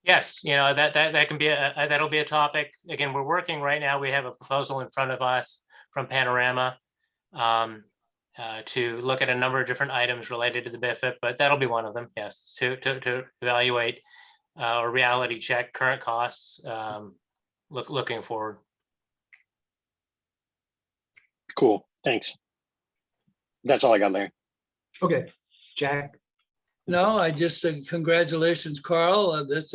Speaker 17: Yes, that can be that'll be a topic. Again, we're working right now. We have a proposal in front of us from Panorama to look at a number of different items related to the BIFIP, but that'll be one of them. Yes, to evaluate or reality check current costs, looking forward.
Speaker 8: Cool, thanks. That's all I got, Larry.
Speaker 1: Okay, Jack.
Speaker 3: No, I just said congratulations, Carl. That's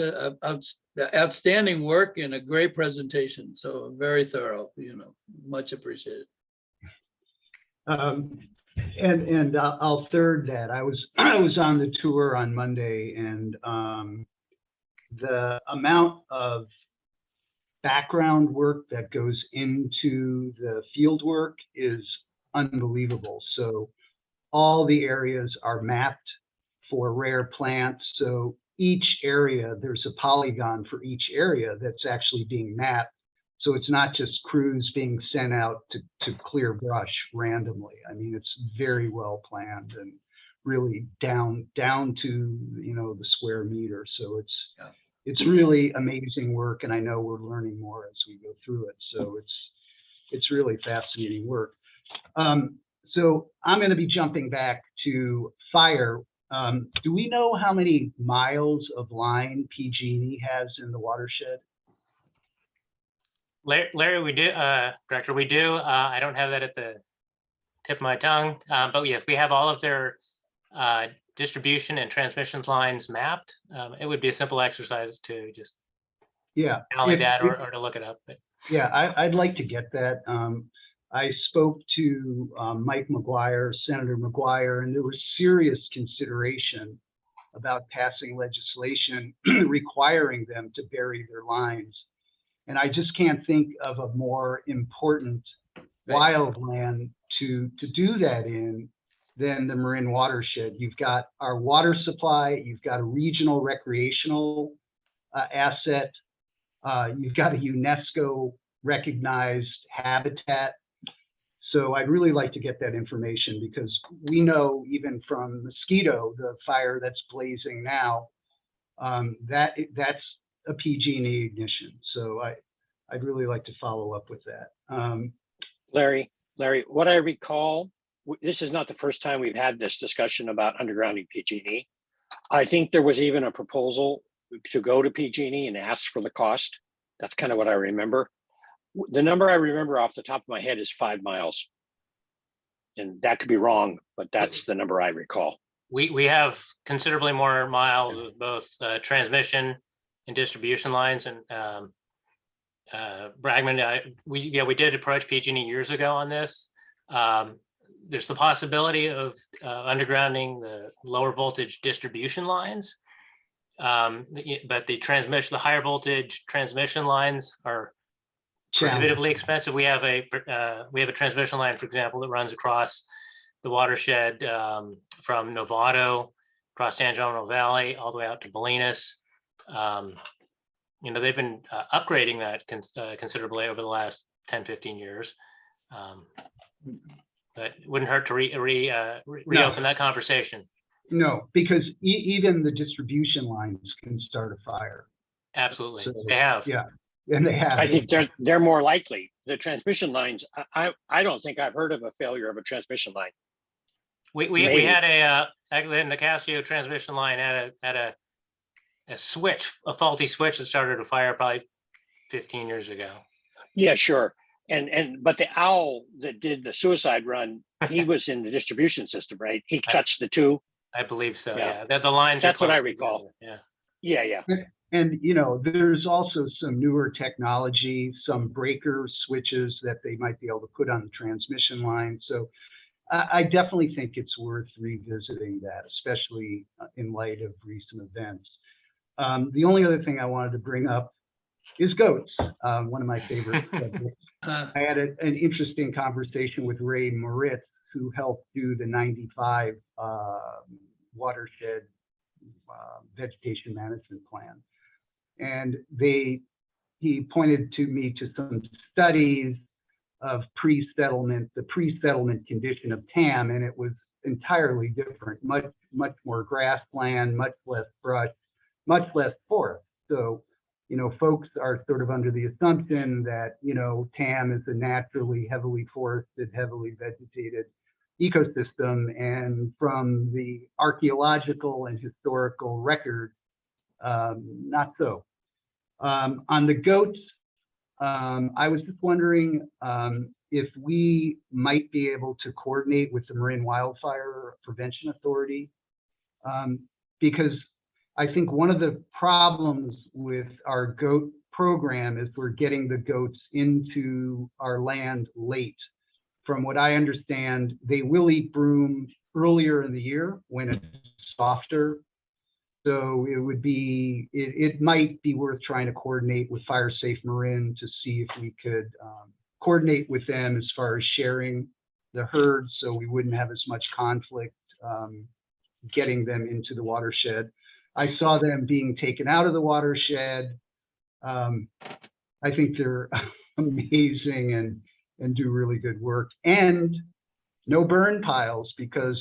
Speaker 3: outstanding work and a great presentation. So very thorough, much appreciated.
Speaker 1: And I'll third that. I was on the tour on Monday, and the amount of background work that goes into the field work is unbelievable. So all the areas are mapped for rare plants. So each area, there's a polygon for each area that's actually being mapped. So it's not just crews being sent out to clear brush randomly. I mean, it's very well planned and really down to, you know, the square meter. So it's really amazing work, and I know we're learning more as we go through it. So it's really fascinating work. So I'm going to be jumping back to fire. Do we know how many miles of line PG&E has in the watershed?
Speaker 17: Larry, we do, Director, we do. I don't have that at the tip of my tongue, but yes, we have all of their distribution and transmission lines mapped. It would be a simple exercise to just tally that or to look it up. But.
Speaker 1: Yeah, I'd like to get that. I spoke to Mike McGuire, Senator McGuire, and there was serious consideration about passing legislation requiring them to bury their lines. And I just can't think of a more important wildland to do that in than the Marin watershed. You've got our water supply, you've got a regional recreational asset, you've got a UNESCO recognized habitat. So I'd really like to get that information, because we know even from Mosquito, the fire that's blazing now, that's a PG&E ignition. So I'd really like to follow up with that.
Speaker 8: Larry, what I recall, this is not the first time we've had this discussion about undergrounding PG&E. I think there was even a proposal to go to PG&E and ask for the cost. That's kind of what I remember. The number I remember off the top of my head is 5 miles. And that could be wrong, but that's the number I recall.
Speaker 17: We have considerably more miles of both transmission and distribution lines. And Bragman, we did approach PG&E years ago on this. There's the possibility of undergrounding the lower voltage distribution lines, but the higher voltage transmission lines are prohibitively expensive. We have a transmission line, for example, that runs across the watershed from Novato, across San Jacinto Valley, all the way out to Bolinas. You know, they've been upgrading that considerably over the last 10, 15 years. But it wouldn't hurt to reopen that conversation.
Speaker 1: No, because even the distribution lines can start a fire.
Speaker 17: Absolutely,
Speaker 1: So,
Speaker 17: they have.
Speaker 1: Yeah, and they have.
Speaker 8: I think they're more likely. The transmission lines, I don't think I've heard of a failure of a transmission line.
Speaker 17: We had actually the Nicasio transmission line had a switch, a faulty switch that started a fire probably 15 years ago.
Speaker 8: Yeah, sure. But the owl that did the suicide run, he was in the distribution system, right? He touched the two.
Speaker 17: I believe so. Yeah, that the lines.
Speaker 8: That's what I recall.
Speaker 17: Yeah.
Speaker 8: Yeah.
Speaker 1: And you know, there's also some newer technology, some breaker switches that they might be able to put on the transmission line. So I definitely think it's worth revisiting that, especially in light of recent events. The only other thing I wanted to bring up is goats, one of my favorite subjects. I had an interesting conversation with Ray Moritz, who helped do the 95 watershed vegetation management plan. And he pointed to me to some studies of pre-settlement, the pre-settlement condition of TAM, and it was entirely different, much more grassland, much less brush, much less forest. So, you know, folks are sort of under the assumption that, you know, TAM is a naturally heavily forested, heavily vegetated ecosystem. And from the archaeological and historical record, not so. On the goats, I was just wondering if we might be able to coordinate with the Marin Wildfire Prevention Authority, because I think one of the problems with our goat program is we're getting the goats into our land late. From what I understand, they will eat broom earlier in the year when it's softer. So it might be worth trying to coordinate with Fire Safe Marin to see if we could coordinate with them as far as sharing the herd, so we wouldn't have as much conflict getting them into the watershed. I saw them being taken out of the watershed. I think they're amazing and do really good work. And no burn piles because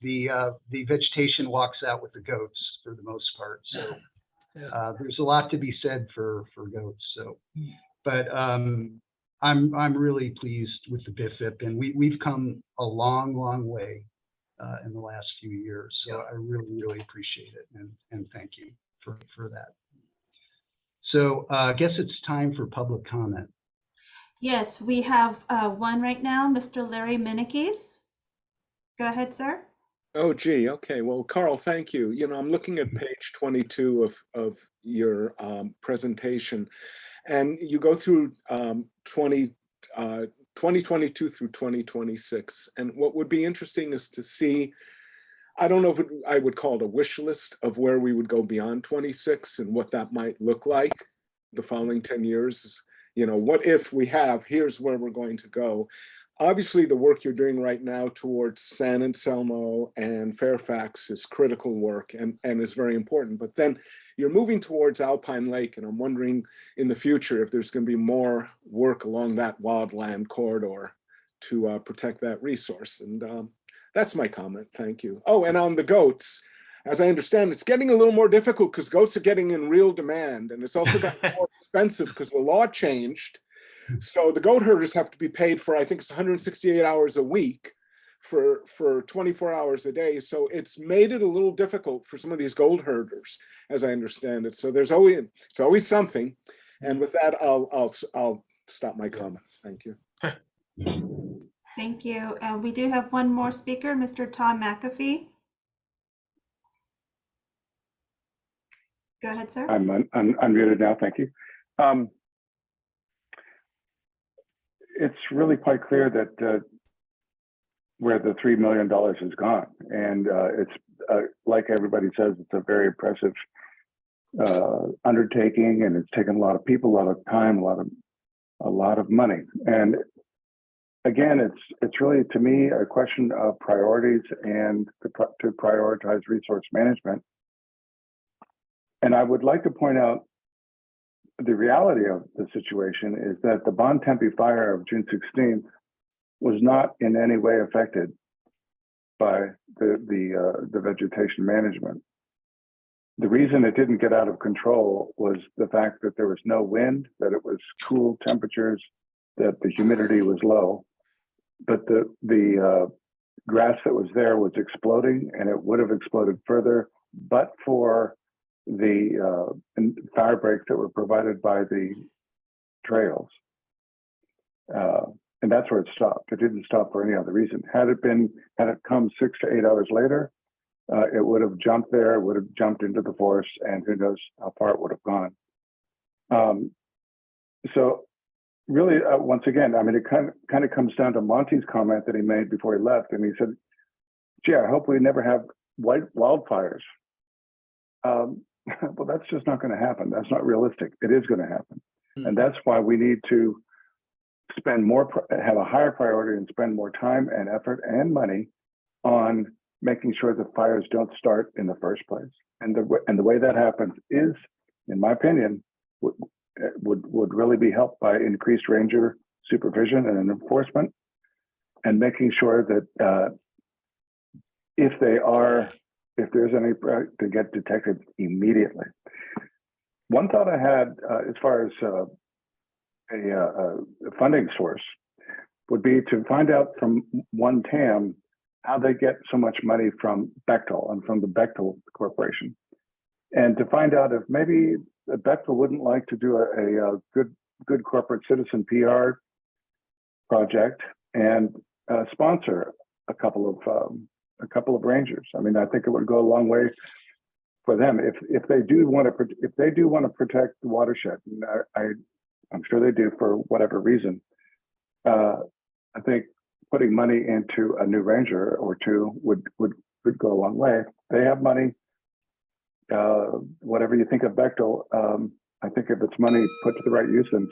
Speaker 1: the vegetation walks out with the goats for the most part. So there's a lot to be said for goats. So, but I'm really pleased with the BIFIP, and we've come a long way in the last few years. So I really appreciate it, and thank you for that. So I guess it's time for public comment.
Speaker 2: Yes, we have one right now, Mr. Larry Minikis. Go ahead, sir.
Speaker 11: Oh, gee. Okay. Well, Carl, thank you. You know, I'm looking at page 22 of your presentation, and you go through 2022 through 2026. And what would be interesting is to see, I don't know if I would call it a wish list of where we would go beyond 26 and what that might look like the following 10 years. You know, what if we have, here's where we're going to go. Obviously, the work you're doing right now towards San Anselmo and Fairfax is critical work and is very important. But then you're moving towards Alpine Lake, and I'm wondering in the future if there's going to be more work along that wildland corridor to protect that resource. And that's my comment. Thank you. Oh, and on the goats, as I understand, it's getting a little more difficult because goats are getting in real demand, and it's also gotten more expensive because the law changed. So the goat herders have to be paid for, I think it's 168 hours a week for 24 hours a day. So it's made it a little difficult for some of these goat herders, as I understand it. So it's always something. And with that, I'll stop my comment. Thank you.
Speaker 2: Thank you. We do have one more speaker, Mr. Tom McAfee. Go ahead, sir.
Speaker 12: I'm unmuted now. Thank you. It's really quite clear that where the $3 million has gone, and it's like everybody says, it's a very impressive undertaking, and it's taken a lot of people, a lot of time, a lot of money. And again, it's really, to me, a question of priorities and to prioritize resource management. And I would like to point out the reality of the situation is that the Bontempi fire of June 16th was not in any way affected by the vegetation management. The reason it didn't get out of control was the fact that there was no wind, that it was cool temperatures, that the humidity was low, but the grass that was there was exploding, and it would have exploded further, but for the fire breaks that were provided by the trails. And that's where it stopped. It didn't stop for any other reason. Had it come 6 to 8 hours later, it would have jumped there, it would have jumped into the forest, and who knows how far it would have gone. So really, once again, I mean, it kind of comes down to Monty's comment that he made before he left. And he said, gee, I hope we never have wildfires. Well, that's just not going to happen. That's not realistic. It is going to happen. And that's why we need to have a higher priority and spend more time and effort and money on making sure that fires don't start in the first place. And the way that happens is, in my opinion, would really be helped by increased ranger supervision and enforcement, and making sure that if there's any to get detected immediately. One thought I had as far as a funding source would be to find out from one TAM how they get so much money from Bechtel and from the Bechtel Corporation, and to find out if maybe Bechtel wouldn't like to do a good corporate citizen PR project and sponsor a couple of rangers. I mean, I think it would go a long way for them if they do want to protect the watershed. And I'm sure they do for whatever reason. I think putting money into a new ranger or two would go a long way. They have money. Whatever you think of Bechtel, I think if it's money put to the right use, then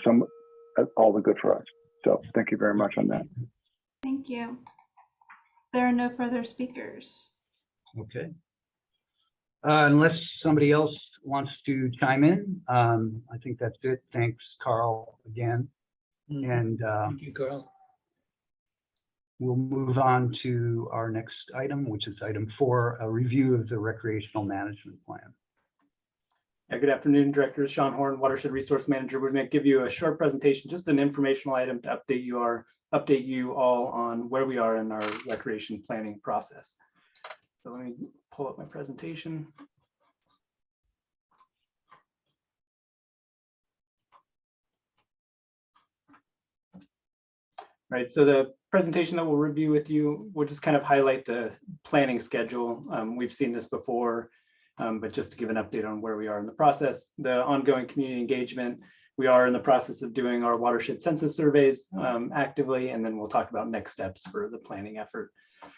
Speaker 12: all the good for us. So thank you very much on that.
Speaker 2: Thank you. There are no further speakers.
Speaker 1: Okay. Unless somebody else wants to chime in, I think that's it. Thanks, Carl, again. And
Speaker 3: Thank you, Carl.
Speaker 1: we'll move on to our next item, which is item 4, a review of the recreational management plan.
Speaker 6: Yeah, good afternoon, Directors. Sean Horn, Watershed Resource Manager. We're going to give you a short presentation, just an informational item to update you all on where we are in our recreation planning process. So let me pull up my presentation. Right, so the presentation that we'll review with you, we'll just kind of highlight the planning schedule. We've seen this before, but just to give an update on where we are in the process, the ongoing community engagement, we are in the process of doing our watershed census surveys actively, and then we'll talk about next steps for the planning effort.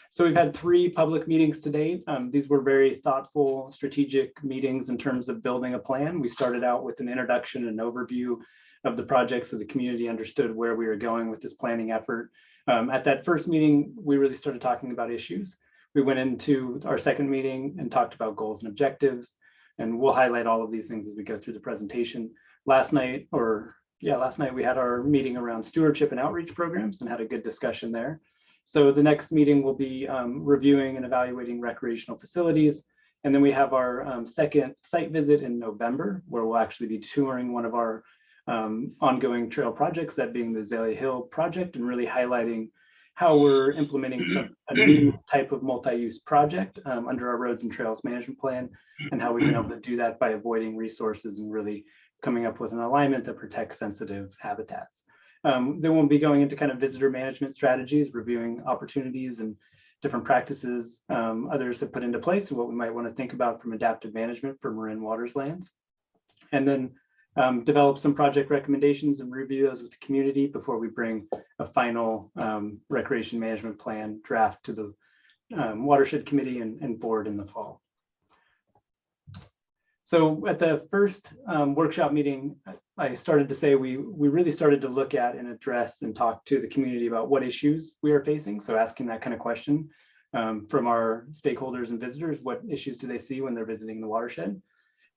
Speaker 6: So we've had 3 public meetings to date. These were very thoughtful, strategic meetings in terms of building a plan. We started out with an introduction and overview of the project so the community understood where we were going with this planning effort. At that first meeting, we really started talking about issues. We went into our second meeting and talked about goals and objectives, and we'll highlight all of these things as we go through the presentation. Last night we had our meeting around stewardship and outreach programs and had a good discussion there. So the next meeting will be reviewing and evaluating recreational facilities. And then we have our second site visit in November, where we'll actually be touring one of our ongoing trail projects, that being the Azalea Hill project, and really highlighting how we're implementing a new type of multi-use project under our roads and trails management plan, and how we've been able to do that by avoiding resources and really coming up with an alignment that protects sensitive habitats. Then we'll be going into kind of visitor management strategies, reviewing opportunities and different practices others have put into place and what we might want to think about from adaptive management for marine waters lands. And then develop some project recommendations and review those with the community before we bring a final recreation management plan draft to the Watershed Committee and board in the fall. So at the first workshop meeting, I started to say we really started to look at and address and talk to the community about what issues we are facing. So asking that kind of question from our stakeholders and visitors, what issues do they see when they're visiting the watershed?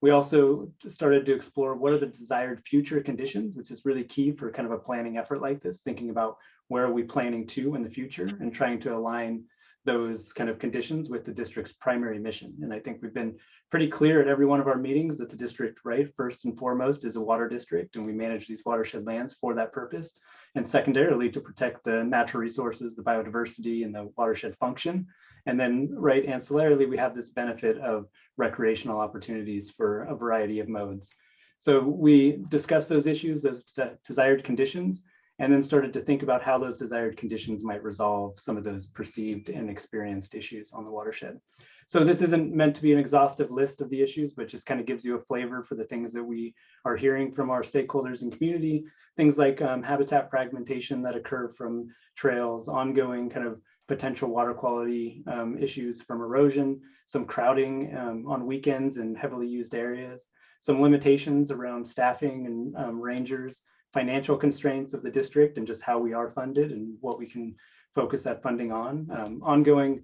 Speaker 6: We also started to explore what are the desired future conditions, which is really key for kind of a planning effort like this, thinking about where are we planning to in the future and trying to align those kind of conditions with the district's primary mission. And I think we've been pretty clear at every one of our meetings that the district, right, first and foremost is a water district, and we manage these watershed lands for that purpose. And secondarily, to protect the natural resources, the biodiversity, and the watershed function. And then, right, ancillarily, we have this benefit of recreational opportunities for a variety of modes. So we discussed those issues, those desired conditions, and then started to think about how those desired conditions might resolve some of those perceived and experienced issues on the watershed. So this isn't meant to be an exhaustive list of the issues, but just kind of gives you a flavor for the things that we are hearing from our stakeholders and community, things like habitat fragmentation that occur from trails, ongoing kind of potential water quality issues from erosion, some crowding on weekends in heavily used areas, some limitations around staffing and rangers, financial constraints of the district and just how we are funded and what we can focus that funding on, ongoing,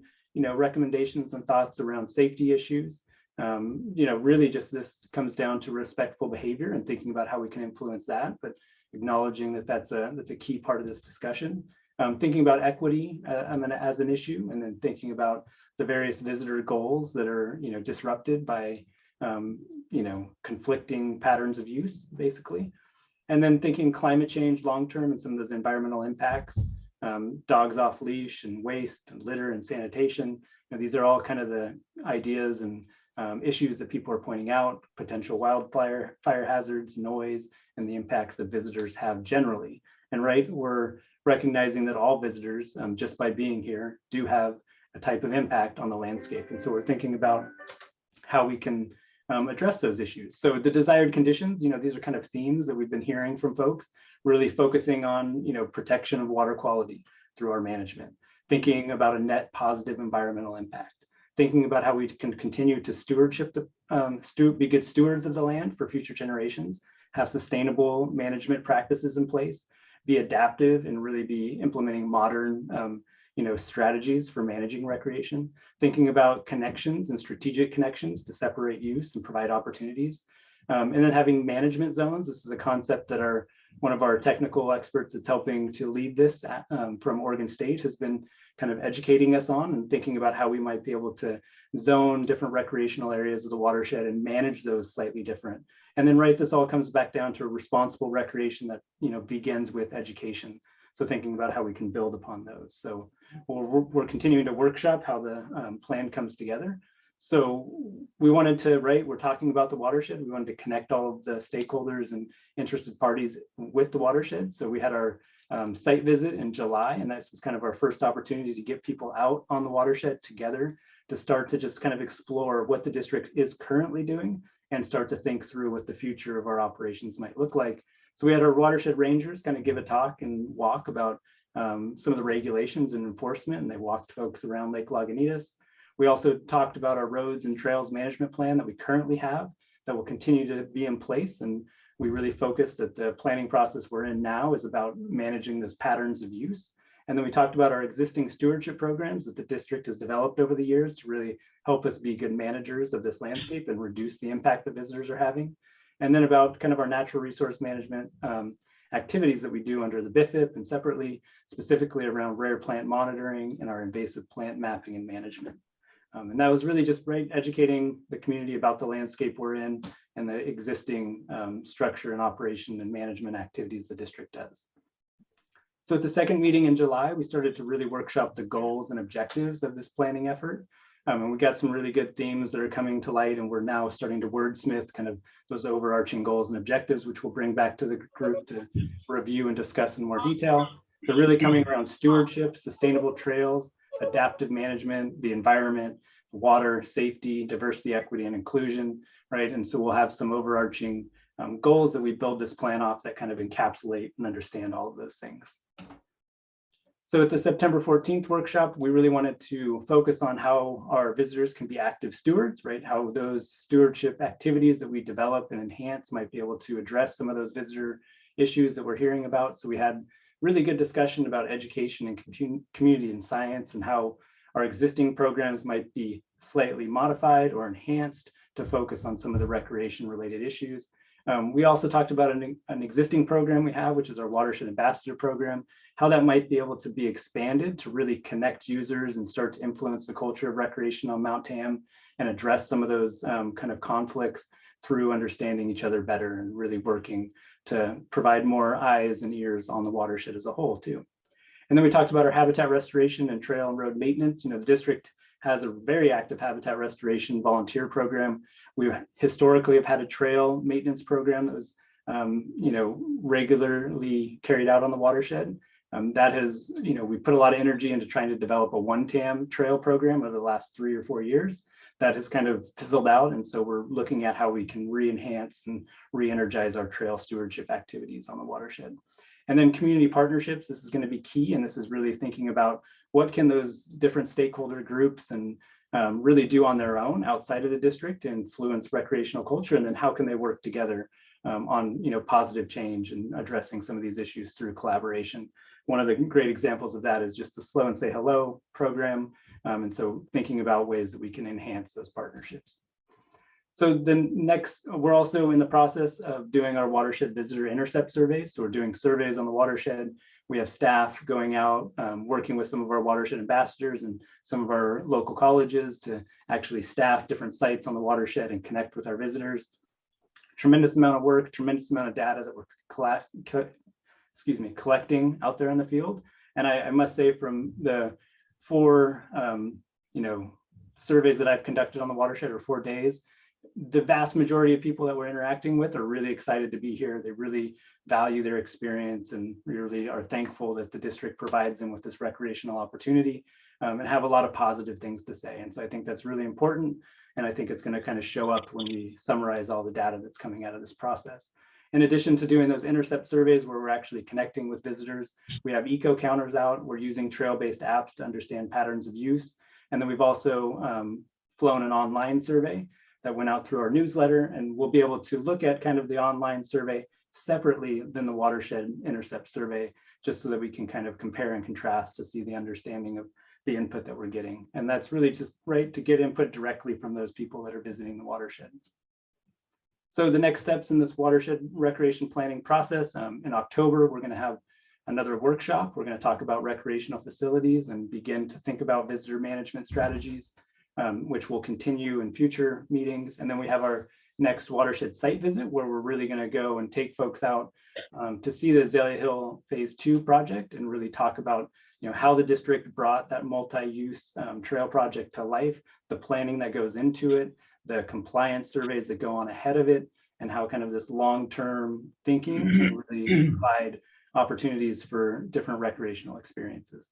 Speaker 6: recommendations and thoughts around safety issues. Really just this comes down to respectful behavior and thinking about how we can influence that, but acknowledging that that's a key part of this discussion. Thinking about equity as an issue, and then thinking about the various visitor goals that are, disrupted by, conflicting patterns of use, basically. And then thinking climate change long-term and some of those environmental impacts, dogs off leash and waste and litter and sanitation. These are all kind of the ideas and issues that people are pointing out, potential fire hazards, noise, and the impacts that visitors have generally. And right, we're recognizing that all visitors, just by being here, do have a type of impact on the landscape. And so we're thinking about how we can address those issues. So the desired conditions, these are kind of themes that we've been hearing from folks, really focusing on, protection of water quality through our management, thinking about a net positive environmental impact, thinking about how we can continue to be good stewards of the land for future generations, have sustainable management practices in place, be adaptive and really be implementing modern, strategies for managing recreation, thinking about connections and strategic connections to separate use and provide opportunities. And then having management zones. This is a concept that one of our technical experts that's helping to lead this from Oregon State has been kind of educating us on, and thinking about how we might be able to zone different recreational areas of the watershed and manage those slightly different. And then, right, this all comes back down to responsible recreation that begins with education. So thinking about how we can build upon those. So we're continuing to workshop how the plan comes together. So we wanted to, right, we're talking about the watershed. We wanted to connect all of the stakeholders and interested parties with the watershed. So we had our site visit in July, and this was kind of our first opportunity to get people out on the watershed together to start to just kind of explore what the district is currently doing and start to think through what the future of our operations might look like. So we had our watershed rangers kind of give a talk and walk about some of the regulations and enforcement, and they walked folks around Lake Lagunitas. We also talked about our roads and trails management plan that we currently have that will continue to be in place. And we really focused that the planning process we're in now is about managing those patterns of use. And then we talked about our existing stewardship programs that the district has developed over the years to really help us be good managers of this landscape and reduce the impact that visitors are having. And then about kind of our natural resource management activities that we do under the BIFIP and separately, specifically around rare plant monitoring and our invasive plant mapping and management. And that was really just educating the community about the landscape we're in and the existing structure and operation and management activities the district does. So at the second meeting in July, we started to really workshop the goals and objectives of this planning effort. And we got some really good themes that are coming to light, and we're now starting to wordsmith kind of those overarching goals and objectives, which we'll bring back to the group to review and discuss in more detail. They're really coming around stewardship, sustainable trails, adaptive management, the environment, water, safety, diversity, equity, and inclusion, right? And so we'll have some overarching goals that we build this plan off that kind of encapsulate and understand all of those things. So at the September 14th workshop, we really wanted to focus on how our visitors can be active stewards, right? How those stewardship activities that we develop and enhance might be able to address some of those visitor issues that we're hearing about. So we had really good discussion about education and community and science and how our existing programs might be slightly modified or enhanced to focus on some of the recreation related issues. We also talked about an existing program we have, which is our Watershed Ambassador program, how that might be able to be expanded to really connect users and start to influence the culture of recreation on Mount Tam and address some of those kind of conflicts through understanding each other better and really working to provide more eyes and ears on the watershed as a whole too. And then we talked about our habitat restoration and trail and road maintenance. The district has a very active habitat restoration volunteer program. We historically have had a trail maintenance program that was, regularly carried out on the watershed. That has, we put a lot of energy into trying to develop a one-tam trail program over the last 3 or 4 years. That has kind of fizzled out. And so we're looking at how we can re-enhance and re-energize our trail stewardship activities on the watershed. And then community partnerships, this is going to be key. And this is really thinking about what can those different stakeholder groups and really do on their own outside of the district to influence recreational culture, and then how can they work together on positive change and addressing some of these issues through collaboration. One of the great examples of that is just the Slow and Say Hello program. And so thinking about ways that we can enhance those partnerships. So then next, we're also in the process of doing our watershed visitor intercept surveys. So we're doing surveys on the watershed. We have staff going out, working with some of our watershed ambassadors and some of our local colleges to actually staff different sites on the watershed and connect with our visitors. Tremendous amount of work, tremendous amount of data that we're collecting out there in the field. And I must say, from the 4 surveys that I've conducted on the watershed, or 4 days, the vast majority of people that we're interacting with are really excited to be here. They really value their experience and really are thankful that the district provides them with this recreational opportunity, and have a lot of positive things to say. And so I think that's really important. And I think it's going to kind of show up when we summarize all the data that's coming out of this process. In addition to doing those intercept surveys where we're actually connecting with visitors, we have eco counters out. We're using trail-based apps to understand patterns of use. And then we've also flown an online survey that went out through our newsletter, and we'll be able to look at kind of the online survey, separately than the watershed intercept survey, just so that we can kind of compare and contrast to see the understanding of the input that we're getting. And that's really just right to get input directly from those people that are visiting the watershed. So the next steps in this watershed recreation planning process, in October, we're going to have another workshop. We're going to talk about recreational facilities and begin to think about visitor management strategies, which will continue in future meetings. And then we have our next watershed site visit, where we're really going to go and take folks out to see the Azalea Hill Phase 2 project and really talk about, you know, how the district brought that multi-use trail project to life, the planning that goes into it, the compliance surveys that go on ahead of it, and how kind of this long-term thinking can really provide opportunities for different recreational experiences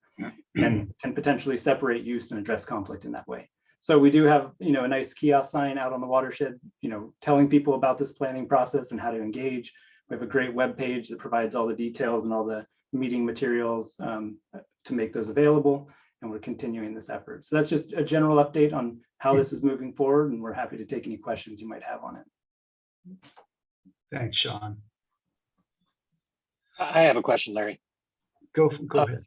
Speaker 6: and can potentially separate use and address conflict in that way. So we do have, you know, a nice kiosk sign out on the watershed, you know, telling people about this planning process and how to engage. We have a great web page that provides all the details and all the meeting materials to make those available. And we're continuing this effort. So that's just a general update on how this is moving forward, and we're happy to take any questions you might have on it.
Speaker 1: Thanks, Sean.
Speaker 8: I have a question, Larry.
Speaker 1: Go ahead.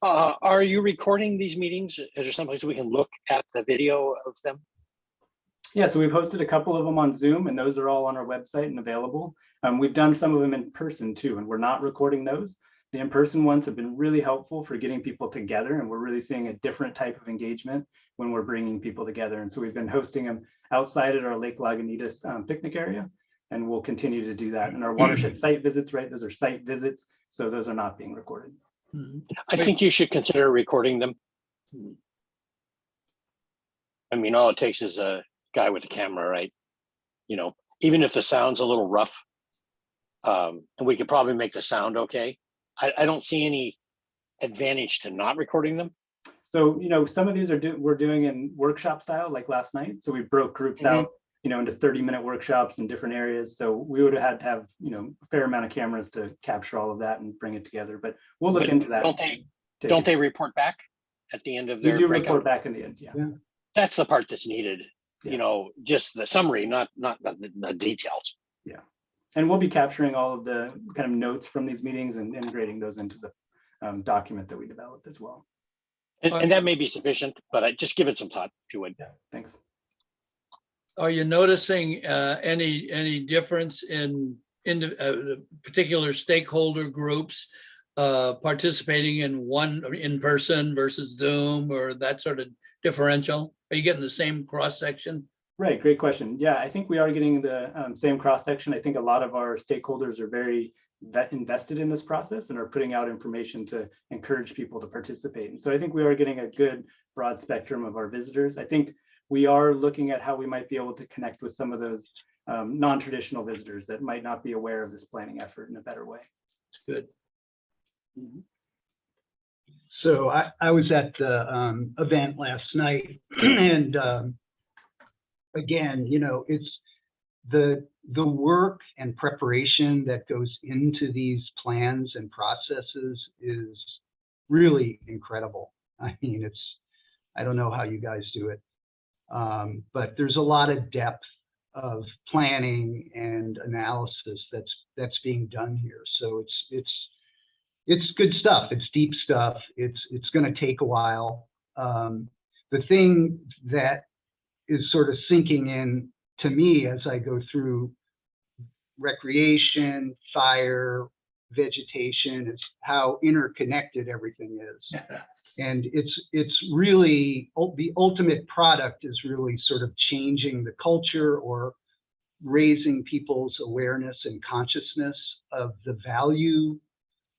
Speaker 8: Sean, are you recording these meetings? Is there someplace we can look at the video of them?
Speaker 6: Yeah, so we've hosted a couple of them on Zoom, and those are all on our website and available. We've done some of them in person too, and we're not recording those. The in-person ones have been really helpful for getting people together, and we're really seeing a different type of engagement when we're bringing people together. And so we've been hosting them outside at our Lake Lagunitas picnic area, and we'll continue to do that. And our watershed site visits, right? Those are site visits, so those are not being recorded.
Speaker 8: I think you should consider recording them. I mean, all it takes is a guy with a camera, right? You know, even if the sound's a little rough, and we could probably make the sound okay. I don't see any advantage to not recording them.
Speaker 6: So, you know, some of these are we're doing in workshop style, like last night. So we broke groups out, you know, into 30-minute workshops in different areas. So we would have had to have, you know, a fair amount of cameras to capture all of that and bring it together. But we'll look into that.
Speaker 8: Don't they report back at the end of their
Speaker 6: do
Speaker 8: breakout?
Speaker 6: report back in the end, yeah.
Speaker 8: That's the part that's needed. Yeah. You know, just the summary, not the details.
Speaker 6: Yeah. And we'll be capturing all of the kind of notes from these meetings and integrating those into the document that we developed as well.
Speaker 8: And that may be sufficient, but I just give it some thought if you would.
Speaker 6: Yeah, thanks.
Speaker 3: Are you noticing any difference in the particular stakeholder groups participating in one in person versus Zoom or that sort of differential? Are you getting the same cross section?
Speaker 6: Right, great question. Yeah, I think we are getting the same cross section. I think a lot of our stakeholders are very invested in this process and are putting out information to encourage people to participate. And so I think we are getting a good broad spectrum of our visitors. I think we are looking at how we might be able to connect with some of those non-traditional visitors that might not be aware of this planning effort in a better way.
Speaker 3: It's good.
Speaker 1: So I was at the event last night, and again, you know, it's the work and preparation that goes into these plans and processes is really incredible. I mean, I don't know how you guys do it, but there's a lot of depth of planning and analysis that's being done here. So it's good stuff. It's deep stuff. It's going to take a while. The thing that is sort of sinking in to me as I go through recreation, fire, vegetation, is how interconnected everything is. And it's really, the ultimate product is really sort of changing the culture or raising people's awareness and consciousness of the value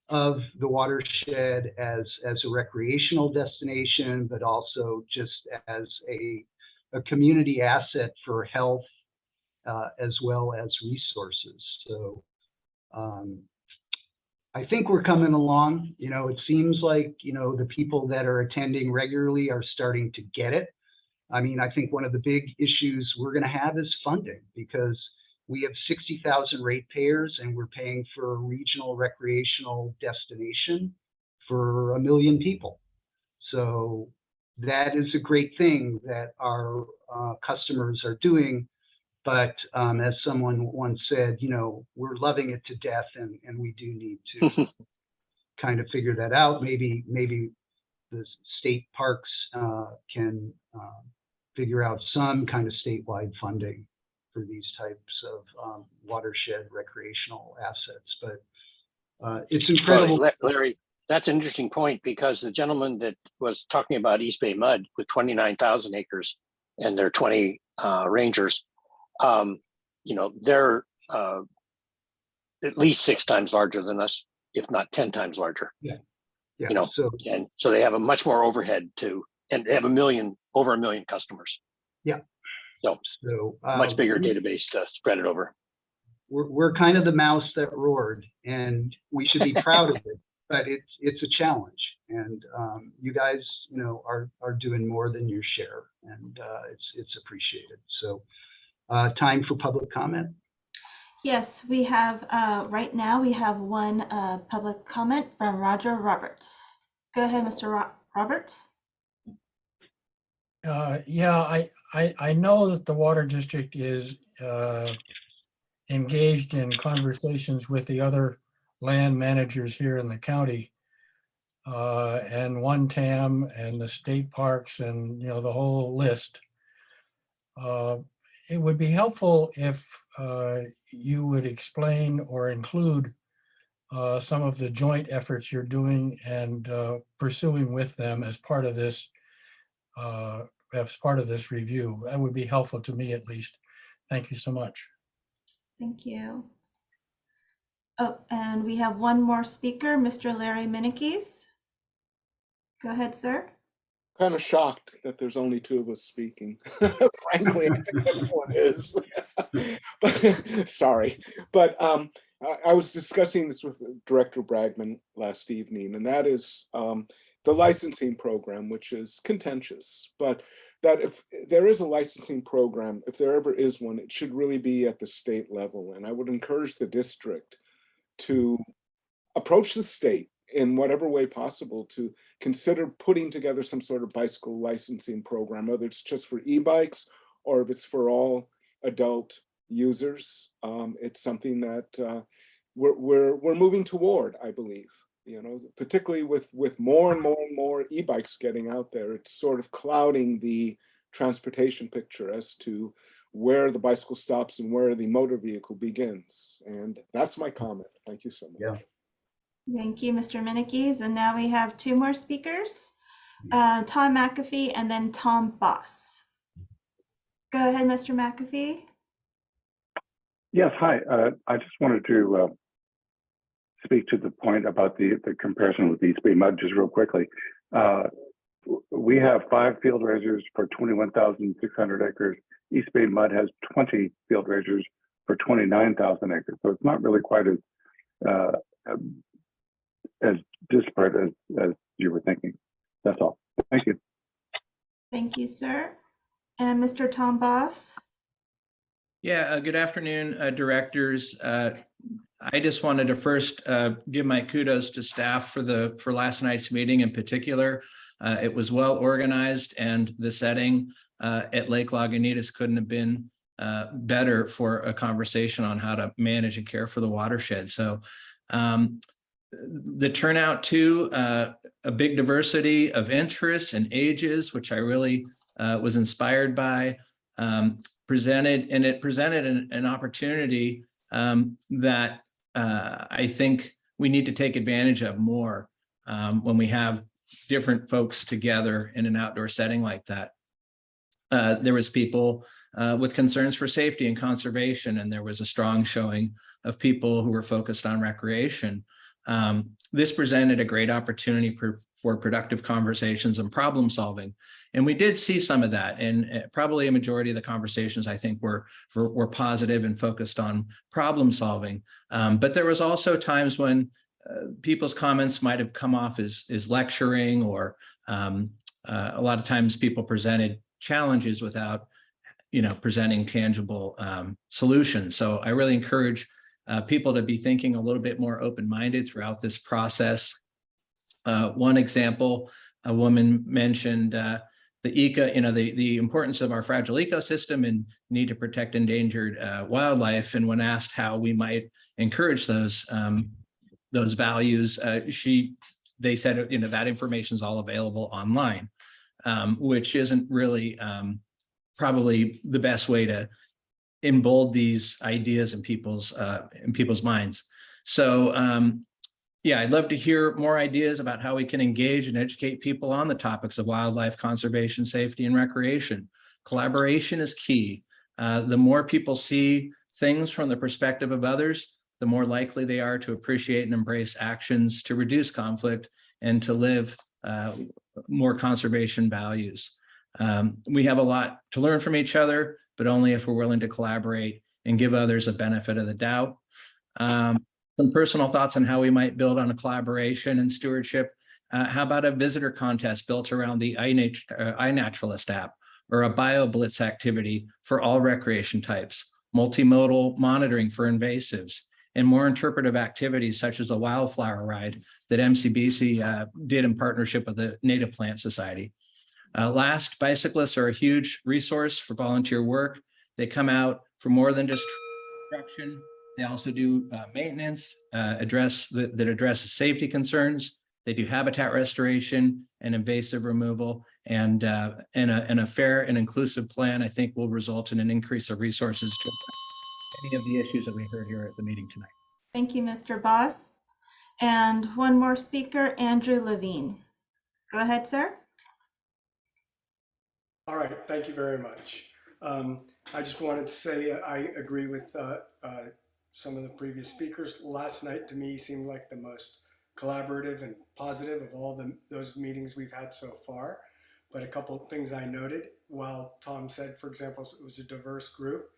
Speaker 1: of the watershed as a recreational destination, but also just as a community asset for health as well as resources. So I think we're coming along. You know, it seems like, you know, the people that are attending regularly are starting to get it. I mean, I think one of the big issues we're going to have is funding, because we have 60,000 ratepayers and we're paying for a regional recreational destination for 1 million people. So that is a great thing that our customers are doing, But as someone once said, you know, we're loving it to death, and we do need to kind of figure that out. Maybe the state parks can figure out some kind of statewide funding for these types of watershed recreational assets. But it's incredible.
Speaker 8: Well, Larry, that's an interesting point, because the gentleman that was talking about East Bay Mud with 29,000 acres and their 20 rangers, you know, they're at least 6 times larger than us, if not 10 times larger.
Speaker 1: Yeah.
Speaker 8: You know,
Speaker 1: So
Speaker 8: and so they have a much more overhead too, and they have over a million customers.
Speaker 1: yeah.
Speaker 8: So much bigger database to spread it over.
Speaker 1: We're kind of the mouse that roared, and we should be proud of it. But it's a challenge, and you guys, you know, are doing more than your share, and it's appreciated. So, time for public comment.
Speaker 2: Yes, we have, right now, we have one public comment from Roger Roberts. Go ahead, Mr. Roberts.
Speaker 9: Yeah, I know that the Water District is engaged in conversations with the other land managers here in the county, and One Tam and the state parks, and, you know, the whole list. It would be helpful if you would explain or include some of the joint efforts you're doing and pursuing with them as part of this review. That would be helpful to me, at least. Thank you so much.
Speaker 2: Thank you. Oh, and we have one more speaker, Mr. Larry Minikes. Go ahead, sir.
Speaker 11: Kind of shocked that there's only 2 of us speaking. Frankly, I think everyone is. But, sorry. But I was discussing this with Director Bragman last evening, and that is the licensing program, which is contentious. But that if there is a licensing program, if there ever is one, it should really be at the state level. And I would encourage the district to approach the state in whatever way possible to consider putting together some sort of bicycle licensing program, whether it's just for e-bikes or if it's for all adult users. It's something that we're moving toward, I believe. You know, particularly with more and more e-bikes getting out there, it's sort of clouding the transportation picture as to where the bicycle stops and where the motor vehicle begins. And that's my comment. Thank you so much.
Speaker 1: Yeah.
Speaker 2: Thank you, Mr. Minikes. And now we have 2 more speakers, Tom McAfee and then Tom Boss. Go ahead, Mr. McAfee.
Speaker 12: Yes, hi. I just wanted to speak to the point about the comparison with East Bay Mud just real quickly. We have 5 field raisers for 21,600 acres. East Bay Mud has 20 field raisers for 29,000 acres. So it's not really quite as disparate as you were thinking. That's all. Thank you.
Speaker 2: Thank you, sir. And Mr. Tom Boss.
Speaker 18: Yeah, good afternoon, directors. I just wanted to first give my kudos to staff for last night's meeting in particular. It was well organized, and the setting at Lake Lagunitas couldn't have been better for a conversation on how to manage and care for the watershed. So the turnout too, a big diversity of interests and ages, which I really was inspired by, presented an opportunity that I think we need to take advantage of more when we have different folks together in an outdoor setting like that. There was people with concerns for safety and conservation, and there was a strong showing of people who were focused on recreation. This presented a great opportunity for productive conversations and problem solving. And we did see some of that, and probably a majority of the conversations, I think, were positive and focused on problem solving. But there was also times when people's comments might have come off as lecturing, or a lot of times people presented challenges without, presenting tangible solutions. So I really encourage people to be thinking a little bit more open-minded throughout this process. One example, a woman mentioned the importance of our fragile ecosystem and need to protect endangered wildlife. And when asked how we might encourage those values, they said, that information is all available online, which isn't really probably the best way to embold these ideas in people's minds. So yeah, I'd love to hear more ideas about how we can engage and educate people on the topics of wildlife conservation, safety, and recreation. Collaboration is key. The more people see things from the perspective of others, the more likely they are to appreciate and embrace actions to reduce conflict and to live more conservation values. We have a lot to learn from each other, but only if we're willing to collaborate and give others a benefit of the doubt. Some personal thoughts on how we might build on a collaboration and stewardship. How about a visitor contest built around the iNaturalist app, or a BioBlitz activity for all recreation types, multimodal monitoring for invasives, and more interpretive activities such as a wildflower ride that MCBC did in partnership with the Native Plant Society. Last, bicyclists are a huge resource for volunteer work. They come out for more than just instruction. They also do maintenance, that addresses safety concerns. They do habitat restoration and invasive removal, and a fair and inclusive plan, I think, will result in an increase of resources to any of the issues that we heard here at the meeting tonight.
Speaker 2: Thank you, Mr. Boss. And one more speaker, Andrew Levine. Go ahead, sir.
Speaker 19: All right, thank you very much. I just wanted to say I agree with some of the previous speakers. Last night to me seemed like the most collaborative and positive of all those meetings we've had so far. But a couple of things I noted, while Tom said, for example, it was a diverse group,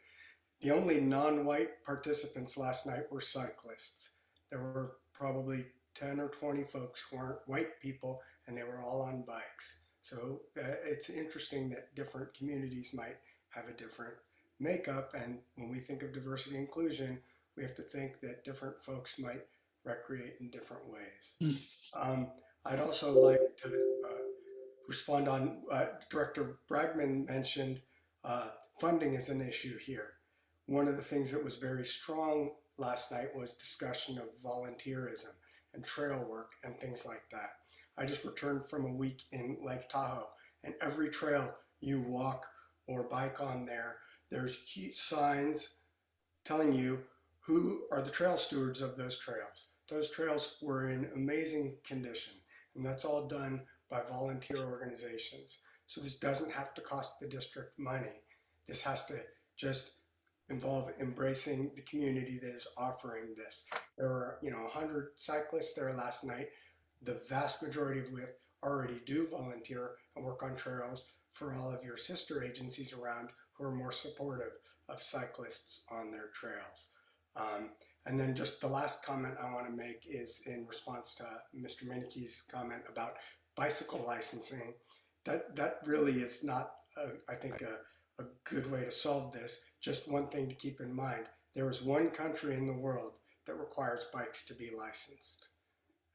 Speaker 19: the only non-white participants last night were cyclists. There were probably 10 or 20 folks who weren't white people, and they were all on bikes. So it's interesting that different communities might have a different makeup, and when we think of diversity and inclusion, we have to think that different folks might recreate in different ways. I'd also like to respond on Director Bragman mentioned funding is an issue here. One of the things that was very strong last night was discussion of volunteerism and trail work and things like that. I just returned from a week in Lake Tahoe, and every trail you walk or bike on there, there's key signs telling you who are the trail stewards of those trails. Those trails were in amazing condition, and that's all done by volunteer organizations. So this doesn't have to cost the district money. This has to just involve embracing the community that is offering this. There were 100 cyclists there last night. The vast majority of which already do volunteer and work on trails for all of your sister agencies around who are more supportive of cyclists on their trails. And then just the last comment I want to make is in response to Mr. Minicki's comment about bicycle licensing. That really is not, I think, a good way to solve this. Just one thing to keep in mind, there is one country in the world that requires bikes to be licensed,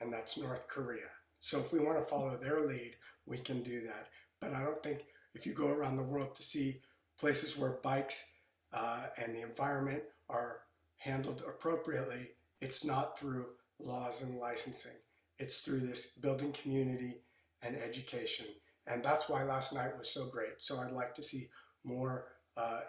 Speaker 19: and that's North Korea. So if we want to follow their lead, we can do that. But I don't think if you go around the world to see places where bikes and the environment are handled appropriately, it's not through laws and licensing. It's through this building community and education. And that's why last night was so great. So I'd like to see more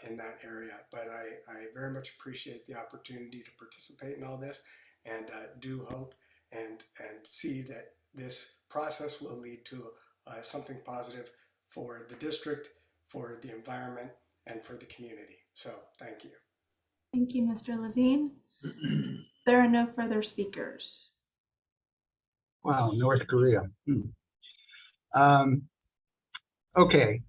Speaker 19: in that area. But I very much appreciate the opportunity to participate in all this, and do hope and see that this process will lead to something positive for the district, for the environment, and for the community. So thank you.
Speaker 2: Thank you, Mr. Levine. There are no further speakers.
Speaker 1: Wow, North Korea. Okay,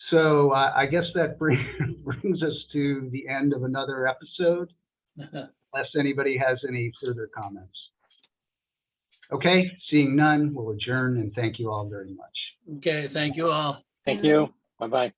Speaker 1: so I guess that brings us to the end of another episode, unless anybody has any further comments. Okay, seeing none, we'll adjourn, and thank you all very much.
Speaker 3: Okay, thank you all.
Speaker 8: Thank you. Bye-bye.